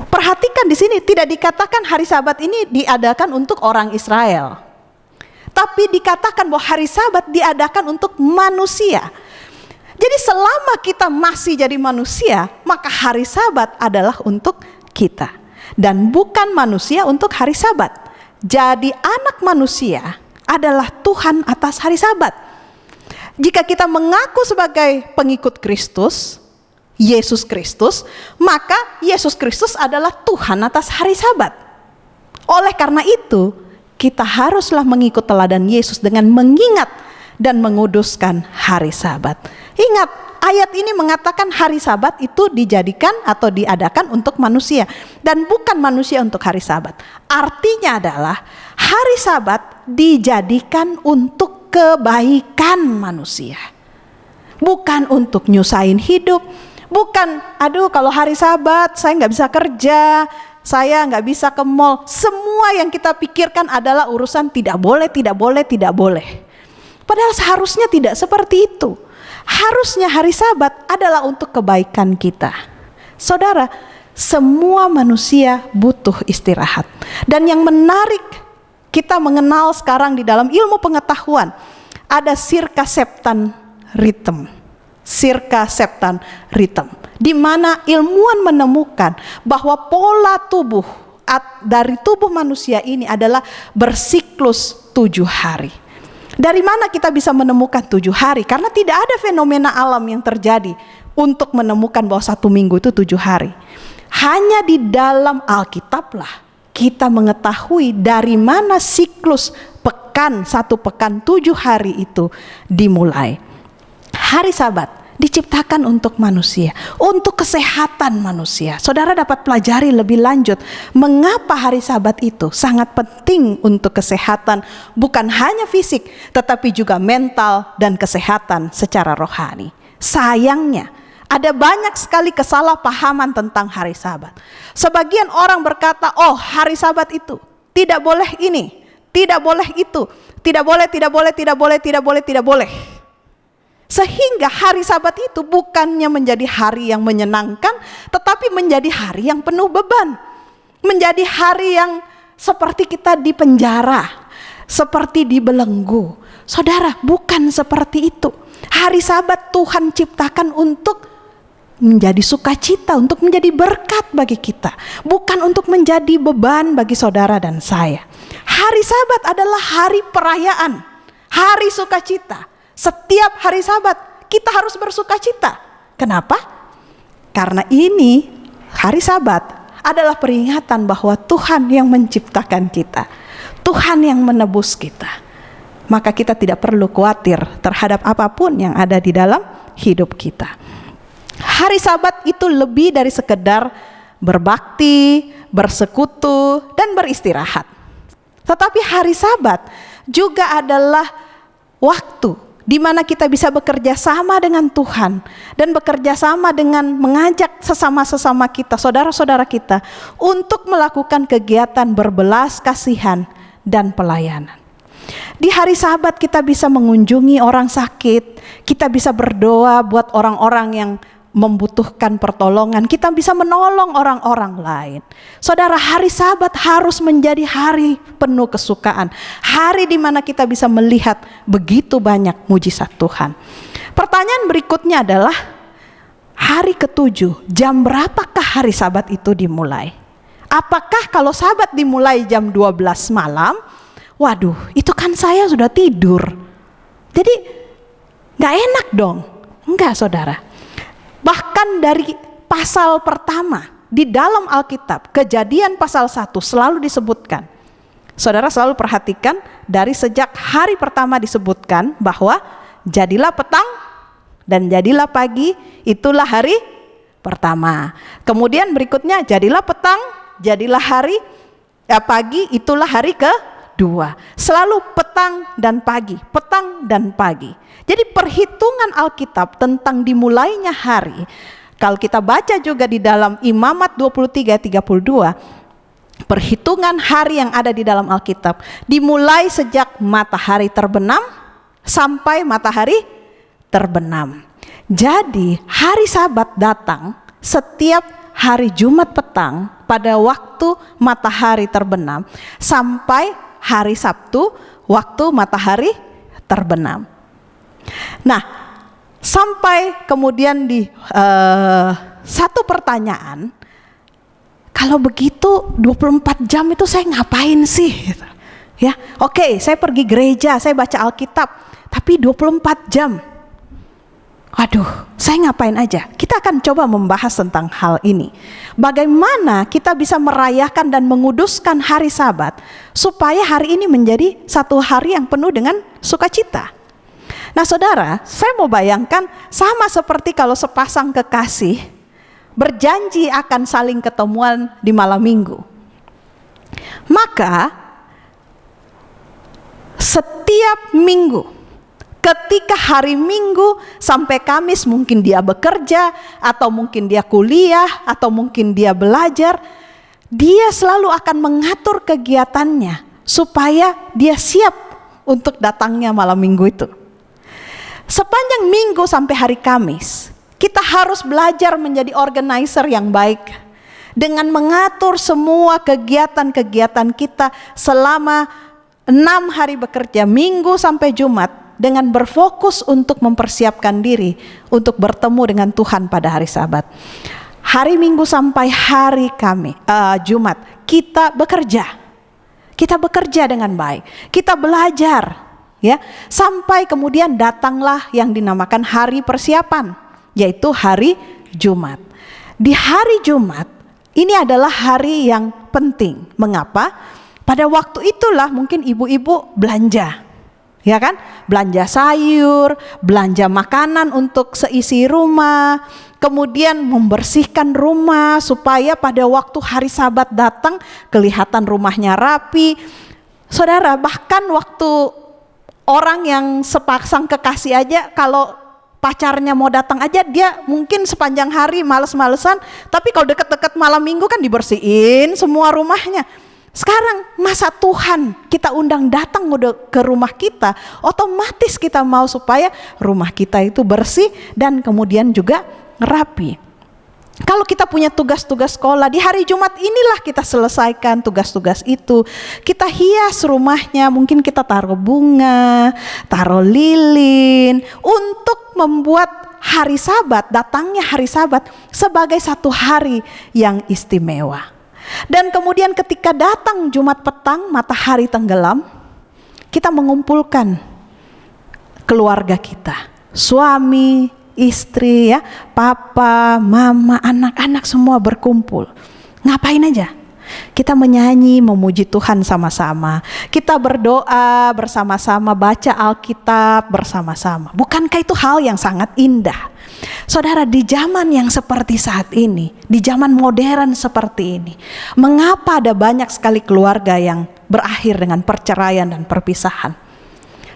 Perhatikan di sini, tidak dikatakan hari Sabat ini diadakan untuk orang Israel. Tapi dikatakan bahwa hari Sabat diadakan untuk manusia. Jadi selama kita masih jadi manusia, maka hari Sabat adalah untuk kita. Dan bukan manusia untuk hari Sabat. Jadi anak manusia adalah Tuhan atas hari Sabat. Jika kita mengaku sebagai pengikut Kristus, Yesus Kristus, maka Yesus Kristus adalah Tuhan atas hari Sabat. Oleh karena itu, kita haruslah mengikut teladan Yesus dengan mengingat dan menguduskan hari Sabat. Ingat, ayat ini mengatakan hari Sabat itu dijadikan atau diadakan untuk manusia dan bukan manusia untuk hari Sabat. Artinya adalah hari Sabat dijadikan untuk kebaikan manusia. Bukan untuk nyusahin hidup. Bukan, kalau hari Sabat saya nggak bisa kerja, saya nggak bisa ke mall. Semua yang kita pikirkan adalah urusan tidak boleh, tidak boleh, tidak boleh. Padahal seharusnya tidak seperti itu. Harusnya hari Sabat adalah untuk kebaikan kita. Saudara, semua manusia butuh istirahat. Dan yang menarik, kita mengenal sekarang di dalam ilmu pengetahuan, ada circadian rhythm. Circadian rhythm, di mana ilmuwan menemukan bahwa pola tubuh dari tubuh manusia ini adalah bersiklus 7 hari. Dari mana kita bisa menemukan 7 hari? Karena tidak ada fenomena alam yang terjadi untuk menemukan bahwa 1 minggu itu 7 hari. Hanya di dalam Alkitablah kita mengetahui dari mana siklus pekan, 1 pekan 7 hari itu dimulai. Hari Sabat diciptakan untuk manusia, untuk kesehatan manusia. Saudara dapat pelajari lebih lanjut mengapa hari Sabat itu sangat penting untuk kesehatan, bukan hanya fisik, tetapi juga mental dan kesehatan secara rohani. Sayangnya, ada banyak sekali kesalahpahaman tentang hari Sabat. Sebagian orang berkata, hari Sabat itu tidak boleh ini, tidak boleh itu, tidak boleh, tidak boleh, tidak boleh, tidak boleh, tidak boleh. Sehingga hari Sabat itu bukannya menjadi hari yang menyenangkan, tetapi menjadi hari yang penuh beban. Menjadi hari yang seperti kita di penjara, seperti dibelenggu. Saudara, bukan seperti itu. Hari Sabat Tuhan ciptakan untuk menjadi sukacita, untuk menjadi berkat bagi kita, bukan untuk menjadi beban bagi saudara dan saya. Hari Sabat adalah hari perayaan, hari sukacita. Setiap hari Sabat kita harus bersukacita. Kenapa? Karena ini hari Sabat adalah peringatan bahwa Tuhan yang menciptakan kita, Tuhan yang menebus kita. Maka kita tidak perlu khawatir terhadap apapun yang ada di dalam hidup kita. Hari Sabat itu lebih dari sekedar berbakti, bersekutu, dan beristirahat. Tetapi hari Sabat juga adalah waktu di mana kita bisa bekerja sama dengan Tuhan dan bekerja sama dengan mengajak sesama-sesama kita, saudara-saudara kita, untuk melakukan kegiatan berbelas kasihan dan pelayanan. Di hari Sabat kita bisa mengunjungi orang sakit, kita bisa berdoa buat orang-orang yang membutuhkan pertolongan, kita bisa menolong orang-orang lain. Saudara, hari Sabat harus menjadi hari penuh kesukaan, hari di mana kita bisa melihat begitu banyak mujizat Tuhan. Pertanyaan berikutnya adalah, hari ke-7, jam berapakah hari Sabat itu dimulai? Apakah kalau Sabat dimulai jam 12 malam, waduh, itu kan saya sudah tidur, jadi gak enak dong? Enggak, saudara. Bahkan dari pasal pertama di dalam Alkitab, Kejadian pasal 1 selalu disebutkan. Saudara selalu perhatikan, dari sejak hari pertama disebutkan bahwa jadilah petang dan jadilah pagi, itulah hari pertama. Kemudian berikutnya jadilah petang, jadilah pagi, itulah hari kedua. Selalu petang dan pagi, petang dan pagi. Jadi perhitungan Alkitab tentang dimulainya hari, kalau kita baca juga di dalam Imamat 23:32, perhitungan hari yang ada di dalam Alkitab dimulai sejak matahari terbenam sampai matahari terbenam. Jadi hari Sabat datang setiap hari Jumat petang pada waktu matahari terbenam sampai hari Sabtu waktu matahari terbenam. Nah, sampai kemudian di satu pertanyaan, kalau begitu 24 jam itu saya ngapain sih? Ya, oke, saya pergi gereja, saya baca Alkitab, tapi 24 jam. Waduh, saya ngapain aja? Kita akan coba membahas tentang hal ini. Bagaimana kita bisa merayakan dan menguduskan hari Sabat supaya hari ini menjadi satu hari yang penuh dengan sukacita. Nah, saudara, saya mau bayangkan sama seperti kalau sepasang kekasih berjanji akan saling ketemuan di malam minggu. Maka setiap minggu, ketika hari Minggu sampai Kamis, mungkin dia bekerja, atau mungkin dia kuliah, atau mungkin dia belajar, dia selalu akan mengatur kegiatannya supaya dia siap untuk datangnya malam minggu itu. Sepanjang minggu sampai hari Kamis, kita harus belajar menjadi organizer yang baik dengan mengatur semua kegiatan-kegiatan kita selama 6 hari bekerja, Minggu sampai Jumat, dengan berfokus untuk mempersiapkan diri untuk bertemu dengan Tuhan pada hari Sabat. Hari Minggu sampai hari Jumat, kita bekerja dengan baik, kita belajar. Ya, sampai kemudian datanglah yang dinamakan hari persiapan, yaitu hari Jumat. Di hari Jumat ini adalah hari yang penting. Mengapa? Pada waktu itulah mungkin ibu-ibu belanja, ya kan? Belanja sayur, belanja makanan untuk seisi rumah, kemudian membersihkan rumah supaya pada waktu hari Sabat datang kelihatan rumahnya rapi. Saudara, bahkan waktu orang yang sepasang kekasih aja, kalau pacarnya mau datang aja, dia mungkin sepanjang hari males-malesan, tapi kalau deket-deket malam minggu kan dibersihin semua rumahnya. Sekarang masa Tuhan kita undang datang ke rumah kita, otomatis kita mau supaya rumah kita itu bersih dan kemudian juga rapi. Kalau kita punya tugas-tugas sekolah, di hari Jumat inilah kita selesaikan tugas-tugas itu. Kita hias rumahnya, mungkin kita taruh bunga, taruh lilin, untuk membuat hari Sabat, datangnya hari Sabat sebagai satu hari yang istimewa. Dan kemudian ketika datang Jumat petang, matahari tenggelam, kita mengumpulkan keluarga kita, suami, istri, ya, papa, mama, anak-anak semua berkumpul. Ngapain aja? Kita menyanyi, memuji Tuhan sama-sama. Kita berdoa bersama-sama, baca Alkitab bersama-sama. Bukankah itu hal yang sangat indah? Saudara, di zaman yang seperti saat ini, di zaman modern seperti ini, mengapa ada banyak sekali keluarga yang berakhir dengan perceraian dan perpisahan?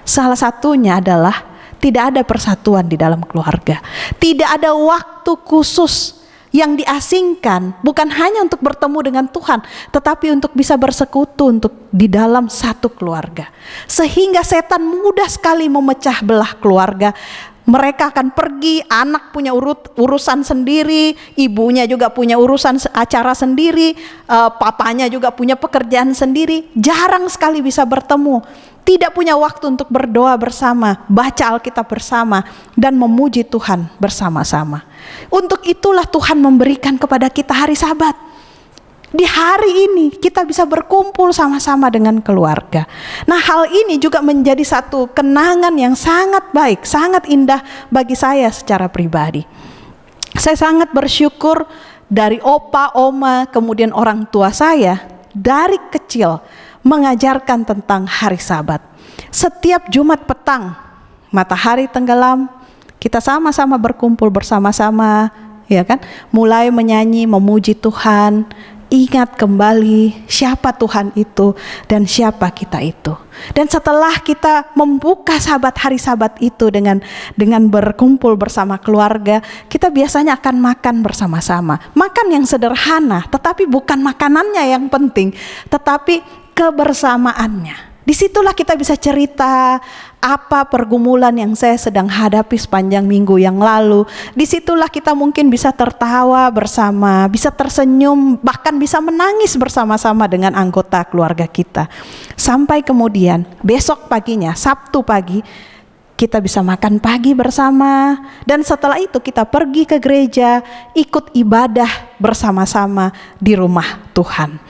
Salah satunya adalah tidak ada persatuan di dalam keluarga. Tidak ada waktu khusus yang diasingkan, bukan hanya untuk bertemu dengan Tuhan, tetapi untuk bisa bersekutu untuk di dalam satu keluarga. Sehingga setan mudah sekali memecah belah keluarga. Mereka akan pergi, anak punya urusan sendiri, ibunya juga punya urusan acara sendiri, papanya juga punya pekerjaan sendiri. Jarang sekali bisa bertemu. Tidak punya waktu untuk berdoa bersama, baca Alkitab bersama, dan memuji Tuhan bersama-sama. Untuk itulah Tuhan memberikan kepada kita hari Sabat. Di hari ini kita bisa berkumpul sama-sama dengan keluarga. Nah, hal ini juga menjadi satu kenangan yang sangat baik, sangat indah bagi saya secara pribadi. Saya sangat bersyukur dari opa, oma, kemudian orang tua saya dari kecil mengajarkan tentang hari Sabat. Setiap Jumat petang, matahari tenggelam, kita sama-sama berkumpul bersama-sama, ya kan? Mulai menyanyi, memuji Tuhan, ingat kembali siapa Tuhan itu dan siapa kita itu. Dan setelah kita membuka hari Sabat itu dengan berkumpul bersama keluarga, kita biasanya akan makan bersama-sama. Makan yang sederhana, tetapi bukan makanannya yang penting, tetapi kebersamaannya. Disitulah kita bisa cerita apa pergumulan yang saya sedang hadapi sepanjang minggu yang lalu. Disitulah kita mungkin bisa tertawa bersama, bisa tersenyum, bahkan bisa menangis bersama-sama dengan anggota keluarga kita. Sampai kemudian besok paginya, Sabtu pagi, kita bisa makan pagi bersama. Dan setelah itu kita pergi ke gereja, ikut ibadah bersama-sama di rumah Tuhan.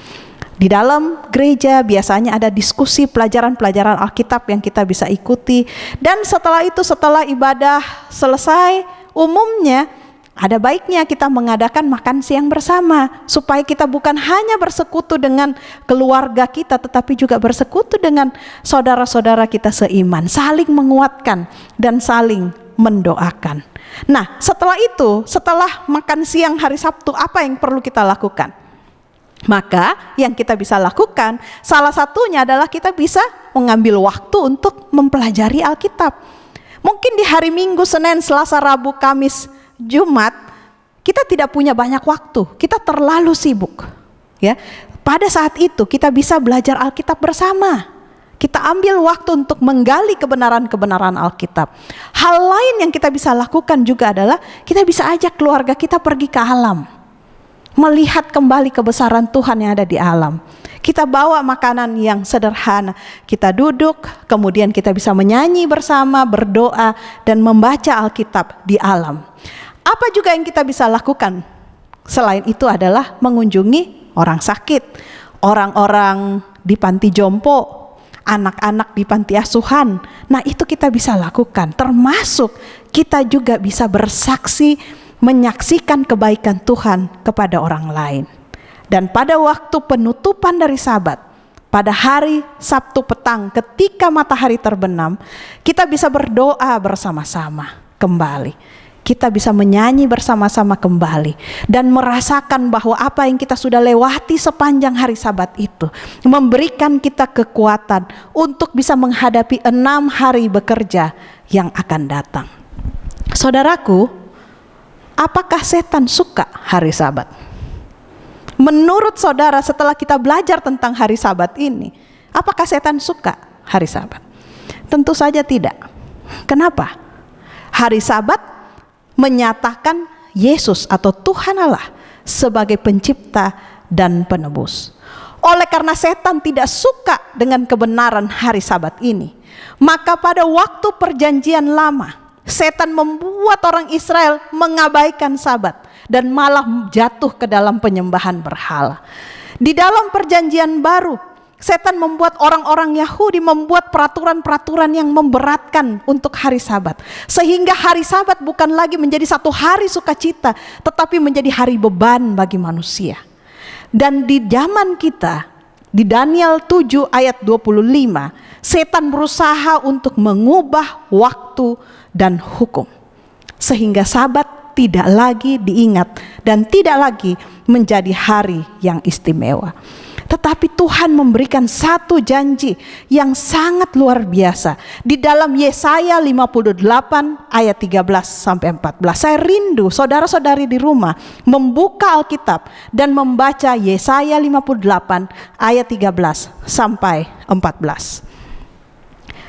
Di dalam gereja biasanya ada diskusi pelajaran-pelajaran Alkitab yang kita bisa ikuti. Dan setelah itu, setelah ibadah selesai, umumnya ada baiknya kita mengadakan makan siang bersama, supaya kita bukan hanya bersekutu dengan keluarga kita, tetapi juga bersekutu dengan saudara-saudara kita seiman, saling menguatkan dan saling mendoakan. Nah, setelah itu, setelah makan siang hari Sabtu, apa yang perlu kita lakukan? Maka yang kita bisa lakukan salah satunya adalah kita bisa mengambil waktu untuk mempelajari Alkitab. Mungkin di hari Minggu, Senin, Selasa, Rabu, Kamis, Jumat kita tidak punya banyak waktu, kita terlalu sibuk, ya. Pada saat itu kita bisa belajar Alkitab bersama. Kita ambil waktu untuk menggali kebenaran-kebenaran Alkitab. Hal lain yang kita bisa lakukan juga adalah kita bisa ajak keluarga kita pergi ke alam, melihat kembali kebesaran Tuhan yang ada di alam. Kita bawa makanan yang sederhana, kita duduk, kemudian kita bisa menyanyi bersama, berdoa, dan membaca Alkitab di alam. Apa juga yang kita bisa lakukan selain itu adalah mengunjungi orang sakit, orang-orang di panti jompo, anak-anak di panti asuhan. Nah, itu kita bisa lakukan, termasuk kita juga bisa bersaksi, menyaksikan kebaikan Tuhan kepada orang lain. Dan pada waktu penutupan dari Sabat, pada hari Sabtu petang ketika matahari terbenam, kita bisa berdoa bersama-sama kembali. Kita bisa menyanyi bersama-sama kembali dan merasakan bahwa apa yang kita sudah lewati sepanjang hari Sabat itu memberikan kita kekuatan untuk bisa menghadapi 6 hari bekerja yang akan datang. Saudaraku, apakah setan suka hari Sabat? Menurut saudara, setelah kita belajar tentang hari Sabat ini, apakah setan suka hari Sabat? Tentu saja tidak. Kenapa? Hari Sabat menyatakan Yesus atau Tuhan Allah sebagai pencipta dan penebus. Oleh karena setan tidak suka dengan kebenaran hari Sabat ini, maka pada waktu perjanjian lama, setan membuat orang Israel mengabaikan Sabat dan malah jatuh ke dalam penyembahan berhala. Di dalam perjanjian baru, setan membuat orang-orang Yahudi membuat peraturan-peraturan yang memberatkan untuk hari Sabat, sehingga hari Sabat bukan lagi menjadi satu hari sukacita, tetapi menjadi hari beban bagi manusia. Dan di zaman kita, di Daniel 7 ayat 25, setan berusaha untuk mengubah waktu dan hukum, sehingga Sabat tidak lagi diingat dan tidak lagi menjadi hari yang istimewa. Tetapi Tuhan memberikan satu janji yang sangat luar biasa di dalam Yesaya 58 ayat 13 sampai 14. Saya rindu saudara-saudari di rumah membuka Alkitab dan membaca Yesaya 58 ayat 13 sampai 14.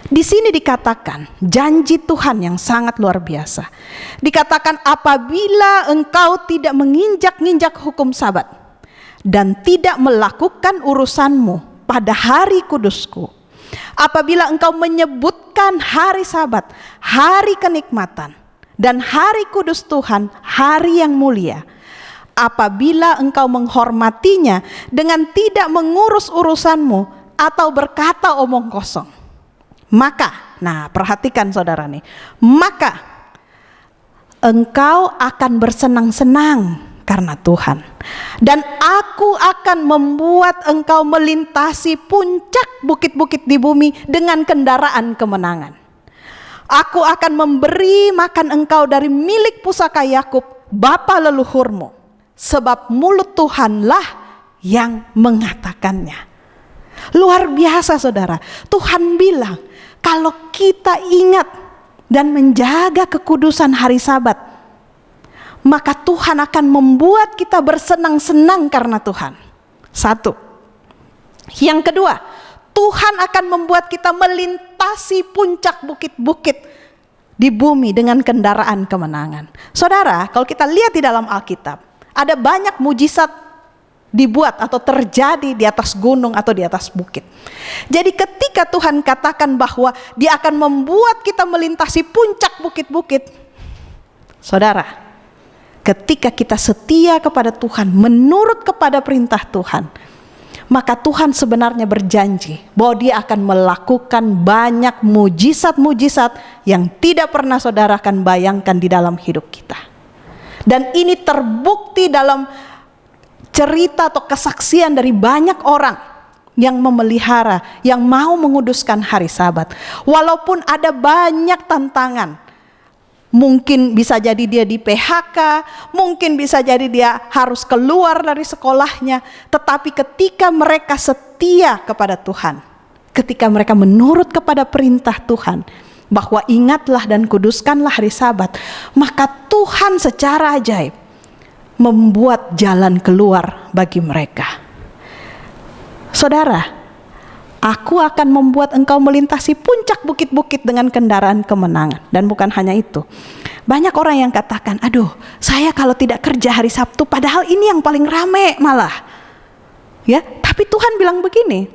Di sini dikatakan janji Tuhan yang sangat luar biasa. Dikatakan, apabila engkau tidak menginjak-injak hukum Sabat dan tidak melakukan urusanmu pada hari kudusku, apabila engkau menyebutkan hari Sabat, hari kenikmatan, dan hari kudus Tuhan, hari yang mulia, apabila engkau menghormatinya dengan tidak mengurus urusanmu atau berkata omong kosong, maka, nah perhatikan saudara nih, maka engkau akan bersenang-senang karena Tuhan, dan aku akan membuat engkau melintasi puncak bukit-bukit di bumi dengan kendaraan kemenangan. Aku akan memberi makan engkau dari milik pusaka Yakub, bapa leluhurmu, sebab mulut Tuhanlah yang mengatakannya. Luar biasa saudara, Tuhan bilang kalau kita ingat dan menjaga kekudusan hari Sabat, maka Tuhan akan membuat kita bersenang-senang karena Tuhan. Satu. Yang kedua, Tuhan akan membuat kita melintasi puncak bukit-bukit di bumi dengan kendaraan kemenangan. Saudara, kalau kita lihat di dalam Alkitab, ada banyak mujizat dibuat atau terjadi di atas gunung atau di atas bukit. Jadi ketika Tuhan katakan bahwa Dia akan membuat kita melintasi puncak bukit-bukit, saudara, ketika kita setia kepada Tuhan, menurut kepada perintah Tuhan, maka Tuhan sebenarnya berjanji bahwa Dia akan melakukan banyak mujizat-mujizat yang tidak pernah saudara akan bayangkan di dalam hidup kita. Dan ini terbukti dalam cerita atau kesaksian dari banyak orang yang memelihara, yang mau menguduskan hari Sabat. Walaupun ada banyak tantangan, mungkin bisa jadi dia di PHK, mungkin bisa jadi dia harus keluar dari sekolahnya, tetapi ketika mereka setia kepada Tuhan, ketika mereka menurut kepada perintah Tuhan, bahwa ingatlah dan kuduskanlah hari Sabat, maka Tuhan secara ajaib membuat jalan keluar bagi mereka. Saudara, aku akan membuat engkau melintasi puncak bukit-bukit dengan kendaraan kemenangan. Dan bukan hanya itu, banyak orang yang katakan, aduh, saya kalau tidak kerja hari Sabtu, padahal ini yang paling rame malah. Ya, tapi Tuhan bilang begini,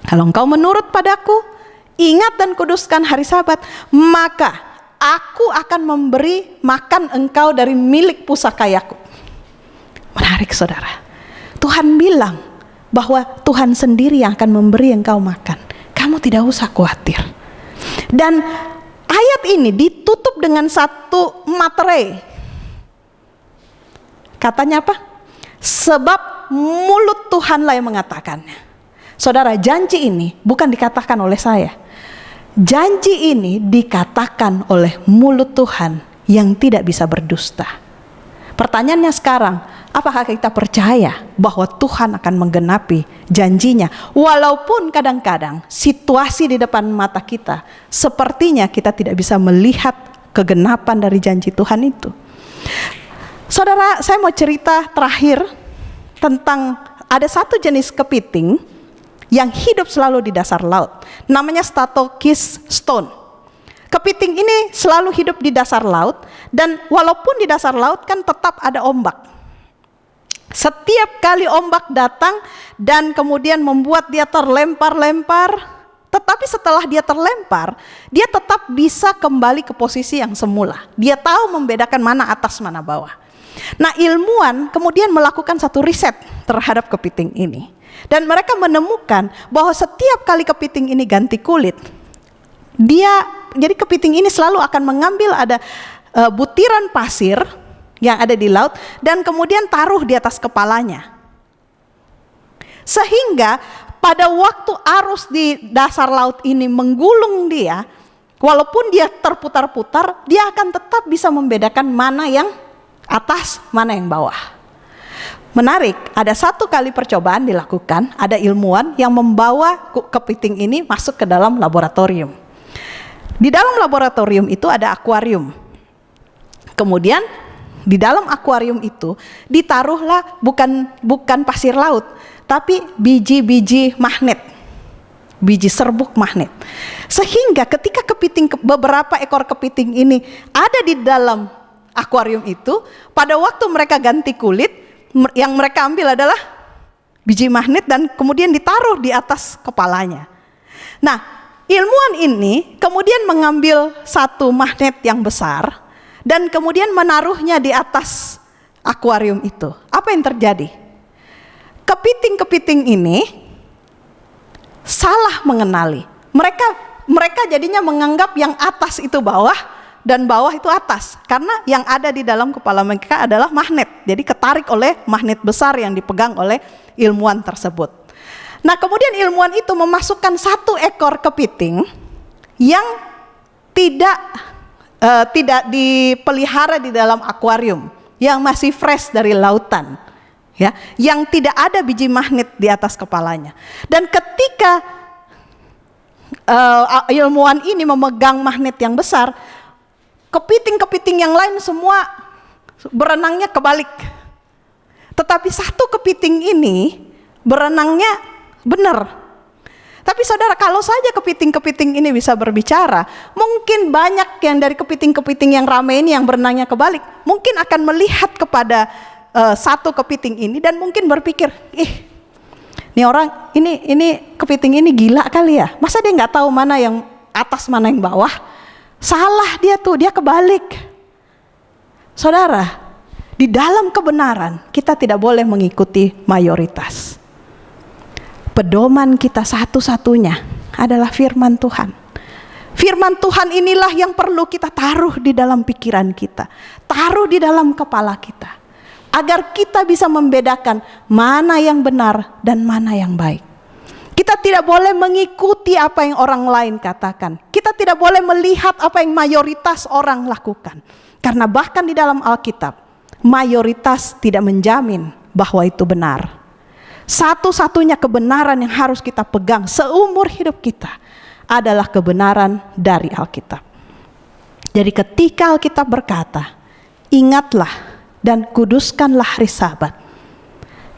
kalau engkau menurut padaku, ingat dan kuduskan hari Sabat, maka aku akan memberi makan engkau dari milik pusaka Yakub. Menarik saudara, Tuhan bilang bahwa Tuhan sendiri yang akan memberi engkau makan. Kamu tidak usah khawatir. Dan ayat ini ditutup dengan satu materai. Katanya apa? Sebab mulut Tuhanlah yang mengatakannya. Saudara, janji ini bukan dikatakan oleh saya. Janji ini dikatakan oleh mulut Tuhan yang tidak bisa berdusta. Pertanyaannya sekarang, apakah kita percaya bahwa Tuhan akan menggenapi janjinya? Walaupun kadang-kadang situasi di depan mata kita sepertinya kita tidak bisa melihat kegenapan dari janji Tuhan itu. Saudara, saya mau cerita terakhir tentang ada satu jenis kepiting yang hidup selalu di dasar laut. Namanya Statochis stone. Kepiting ini selalu hidup di dasar laut, dan walaupun di dasar laut kan tetap ada ombak. Setiap kali ombak datang dan kemudian membuat dia terlempar-lempar, tetapi setelah dia terlempar, dia tetap bisa kembali ke posisi yang semula. Dia tahu membedakan mana atas mana bawah. Nah, ilmuwan kemudian melakukan satu riset terhadap kepiting ini. Dan mereka menemukan bahwa setiap kali kepiting ini ganti kulit, jadi kepiting ini selalu akan mengambil ada butiran pasir yang ada di laut dan kemudian taruh di atas kepalanya. Sehingga pada waktu arus di dasar laut ini menggulung dia, walaupun dia terputar-putar, dia akan tetap bisa membedakan mana yang atas, mana yang bawah. Menarik, ada satu kali percobaan dilakukan, ada ilmuwan yang membawa kepiting ini masuk ke dalam laboratorium. Di dalam laboratorium itu ada akuarium. Kemudian di dalam akuarium itu ditaruhlah bukan pasir laut, tapi biji-biji magnet, biji serbuk magnet. Sehingga ketika beberapa ekor kepiting ini ada di dalam akuarium itu, pada waktu mereka ganti kulit, yang mereka ambil adalah biji magnet dan kemudian ditaruh di atas kepalanya. Nah, ilmuwan ini kemudian mengambil satu magnet yang besar dan kemudian menaruhnya di atas akuarium itu. Apa yang terjadi? Kepiting-kepiting ini salah mengenali. Mereka jadinya menganggap yang atas itu bawah dan bawah itu atas, karena yang ada di dalam kepala mereka adalah magnet. Jadi ketarik oleh magnet besar yang dipegang oleh ilmuwan tersebut. Nah, kemudian ilmuwan itu memasukkan satu ekor kepiting yang tidak dipelihara di dalam akuarium, yang masih fresh dari lautan, ya, yang tidak ada biji magnet di atas kepalanya. Dan ketika ilmuwan ini memegang magnet yang besar, kepiting-kepiting yang lain semua berenangnya kebalik. Tetapi satu kepiting ini berenangnya benar. Tapi saudara, kalau saja kepiting-kepiting ini bisa berbicara, mungkin banyak yang dari kepiting-kepiting yang ramai ini yang berenangnya kebalik, mungkin akan melihat kepada satu kepiting ini dan mungkin berpikir, ini orang, ini kepiting ini gila kali ya, masa dia nggak tahu mana yang atas mana yang bawah? Salah dia tuh, dia kebalik. Saudara, di dalam kebenaran kita tidak boleh mengikuti mayoritas. Pedoman kita satu-satunya adalah firman Tuhan. Firman Tuhan inilah yang perlu kita taruh di dalam pikiran kita, taruh di dalam kepala kita, agar kita bisa membedakan mana yang benar dan mana yang baik. Kita tidak boleh mengikuti apa yang orang lain katakan. Kita tidak boleh melihat apa yang mayoritas orang lakukan. Karena bahkan di dalam Alkitab, mayoritas tidak menjamin bahwa itu benar. Satu-satunya kebenaran yang harus kita pegang seumur hidup kita adalah kebenaran dari Alkitab. Jadi ketika Alkitab berkata, ingatlah dan kuduskanlah hari Sabat,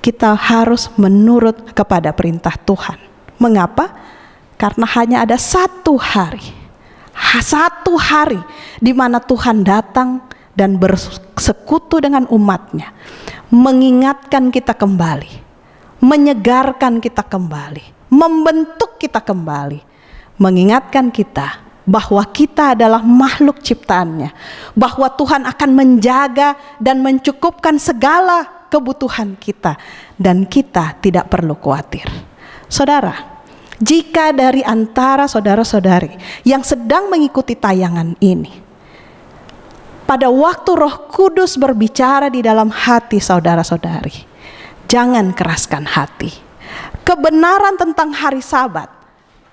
kita harus menurut kepada perintah Tuhan. Mengapa? Karena hanya ada satu hari di mana Tuhan datang dan bersekutu dengan umatnya, mengingatkan kita kembali, menyegarkan kita kembali, membentuk kita kembali, mengingatkan kita bahwa kita adalah makhluk ciptaannya, bahwa Tuhan akan menjaga dan mencukupkan segala kebutuhan kita, dan kita tidak perlu khawatir. Saudara, jika dari antara saudara-saudari yang sedang mengikuti tayangan ini, pada waktu Roh Kudus berbicara di dalam hati saudara-saudari, jangan keraskan hati. Kebenaran tentang hari Sabat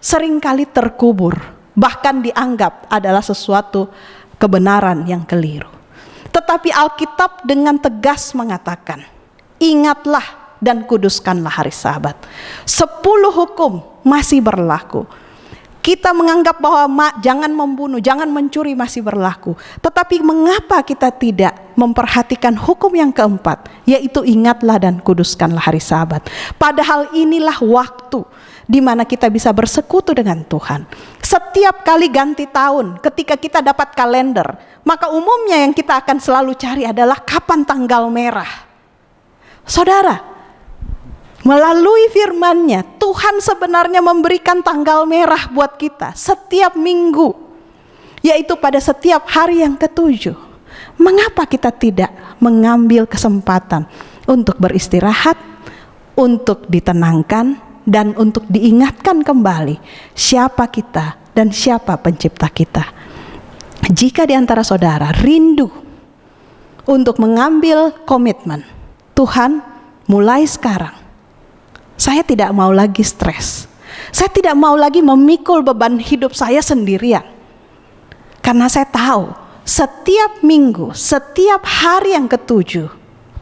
seringkali terkubur, bahkan dianggap adalah sesuatu kebenaran yang keliru. Tetapi Alkitab dengan tegas mengatakan, ingatlah dan kuduskanlah hari Sabat. 10 hukum masih berlaku. Kita menganggap bahwa jangan membunuh, jangan mencuri masih berlaku. Tetapi mengapa kita tidak memperhatikan hukum yang keempat, yaitu ingatlah dan kuduskanlah hari Sabat. Padahal inilah waktu di mana kita bisa bersekutu dengan Tuhan. Setiap kali ganti tahun, ketika kita dapat kalender, maka umumnya yang kita akan selalu cari adalah kapan tanggal merah. Saudara, melalui firman-Nya, Tuhan sebenarnya memberikan tanggal merah buat kita setiap minggu, yaitu pada setiap hari yang ke-7. Mengapa kita tidak mengambil kesempatan untuk beristirahat, untuk ditenangkan, dan untuk diingatkan kembali siapa kita dan siapa pencipta kita? Jika di antara saudara rindu untuk mengambil komitmen, Tuhan, mulai sekarang saya tidak mau lagi stres. Saya tidak mau lagi memikul beban hidup saya sendirian. Karena saya tahu setiap minggu, setiap hari yang ke-7,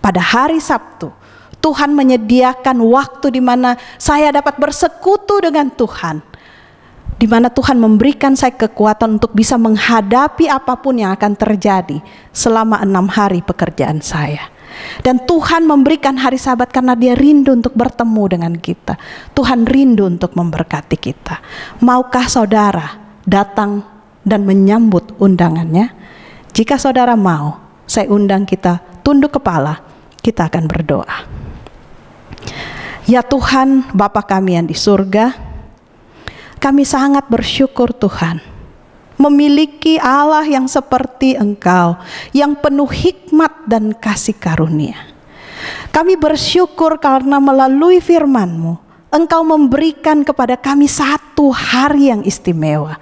pada hari Sabtu, Tuhan menyediakan waktu di mana saya dapat bersekutu dengan Tuhan. Di mana Tuhan memberikan saya kekuatan untuk bisa menghadapi apapun yang akan terjadi selama 6 hari pekerjaan saya. Dan Tuhan memberikan hari Sabat karena Dia rindu untuk bertemu dengan kita. Tuhan rindu untuk memberkati kita. Maukah saudara datang dan menyambut undangannya? Jika saudara mau, saya undang kita tunduk kepala, kita akan berdoa. Ya Tuhan, Bapa kami yang di surga, kami sangat bersyukur Tuhan memiliki Allah yang seperti Engkau, yang penuh hikmat dan kasih karunia. Kami bersyukur karena melalui firman-Mu, Engkau memberikan kepada kami satu hari yang istimewa.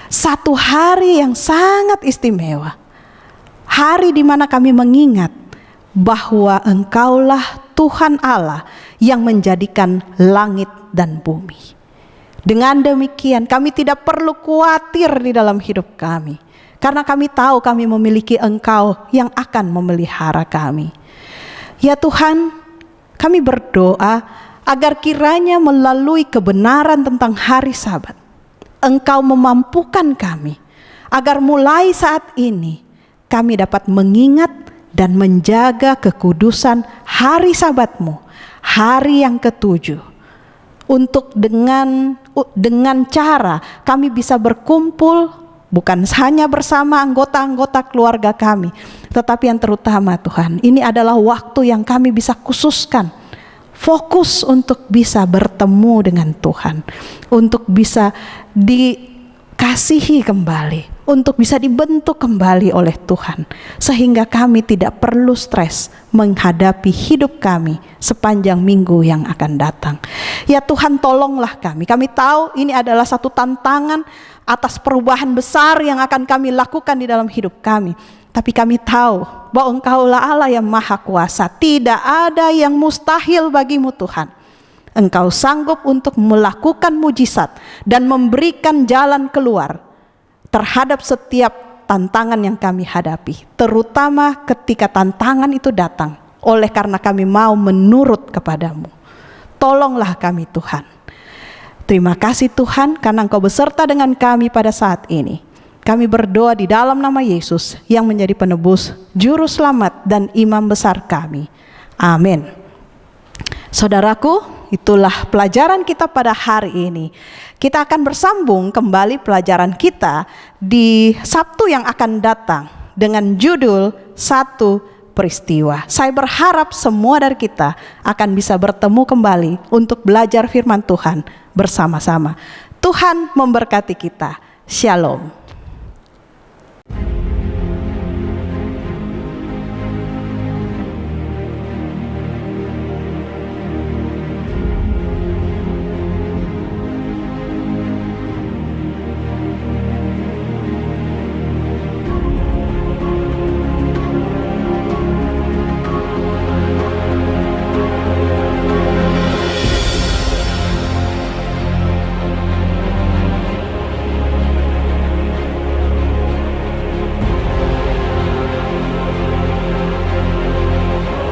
Satu hari yang sangat istimewa. Hari di mana kami mengingat bahwa Engkaulah Tuhan Allah yang menjadikan langit dan bumi. Dengan demikian kami tidak perlu khawatir di dalam hidup kami, karena kami tahu kami memiliki Engkau yang akan memelihara kami. Ya Tuhan, kami berdoa agar kiranya melalui kebenaran tentang hari Sabat, Engkau memampukan kami agar mulai saat ini kami dapat mengingat dan menjaga kekudusan hari Sabat-Mu, hari yang ke-7. Untuk dengan cara kami bisa berkumpul bukan hanya bersama anggota-anggota keluarga kami, tetapi yang terutama Tuhan, ini adalah waktu yang kami bisa khususkan fokus untuk bisa bertemu dengan Tuhan, untuk bisa dikasihi kembali, untuk bisa dibentuk kembali oleh Tuhan, sehingga kami tidak perlu stres menghadapi hidup kami sepanjang minggu yang akan datang. Ya Tuhan, tolonglah kami. Kami tahu ini adalah satu tantangan atas perubahan besar yang akan kami lakukan di dalam hidup kami. Tapi kami tahu bahwa Engkaulah Allah yang maha kuasa. Tidak ada yang mustahil bagimu Tuhan. Engkau sanggup untuk melakukan mujizat dan memberikan jalan keluar terhadap setiap tantangan yang kami hadapi, terutama ketika tantangan itu datang oleh karena kami mau menurut kepadamu. Tolonglah kami Tuhan. Terima kasih Tuhan karena Engkau beserta dengan kami pada saat ini. Kami berdoa di dalam nama Yesus yang menjadi penebus, juru selamat dan imam besar kami. Amin. Saudaraku, itulah pelajaran kita pada hari ini. Kita akan bersambung kembali pelajaran kita di Sabtu yang akan datang dengan judul Satu Peristiwa. Saya berharap semua dari kita akan bisa bertemu kembali untuk belajar firman Tuhan bersama-sama. Tuhan memberkati kita. Shalom.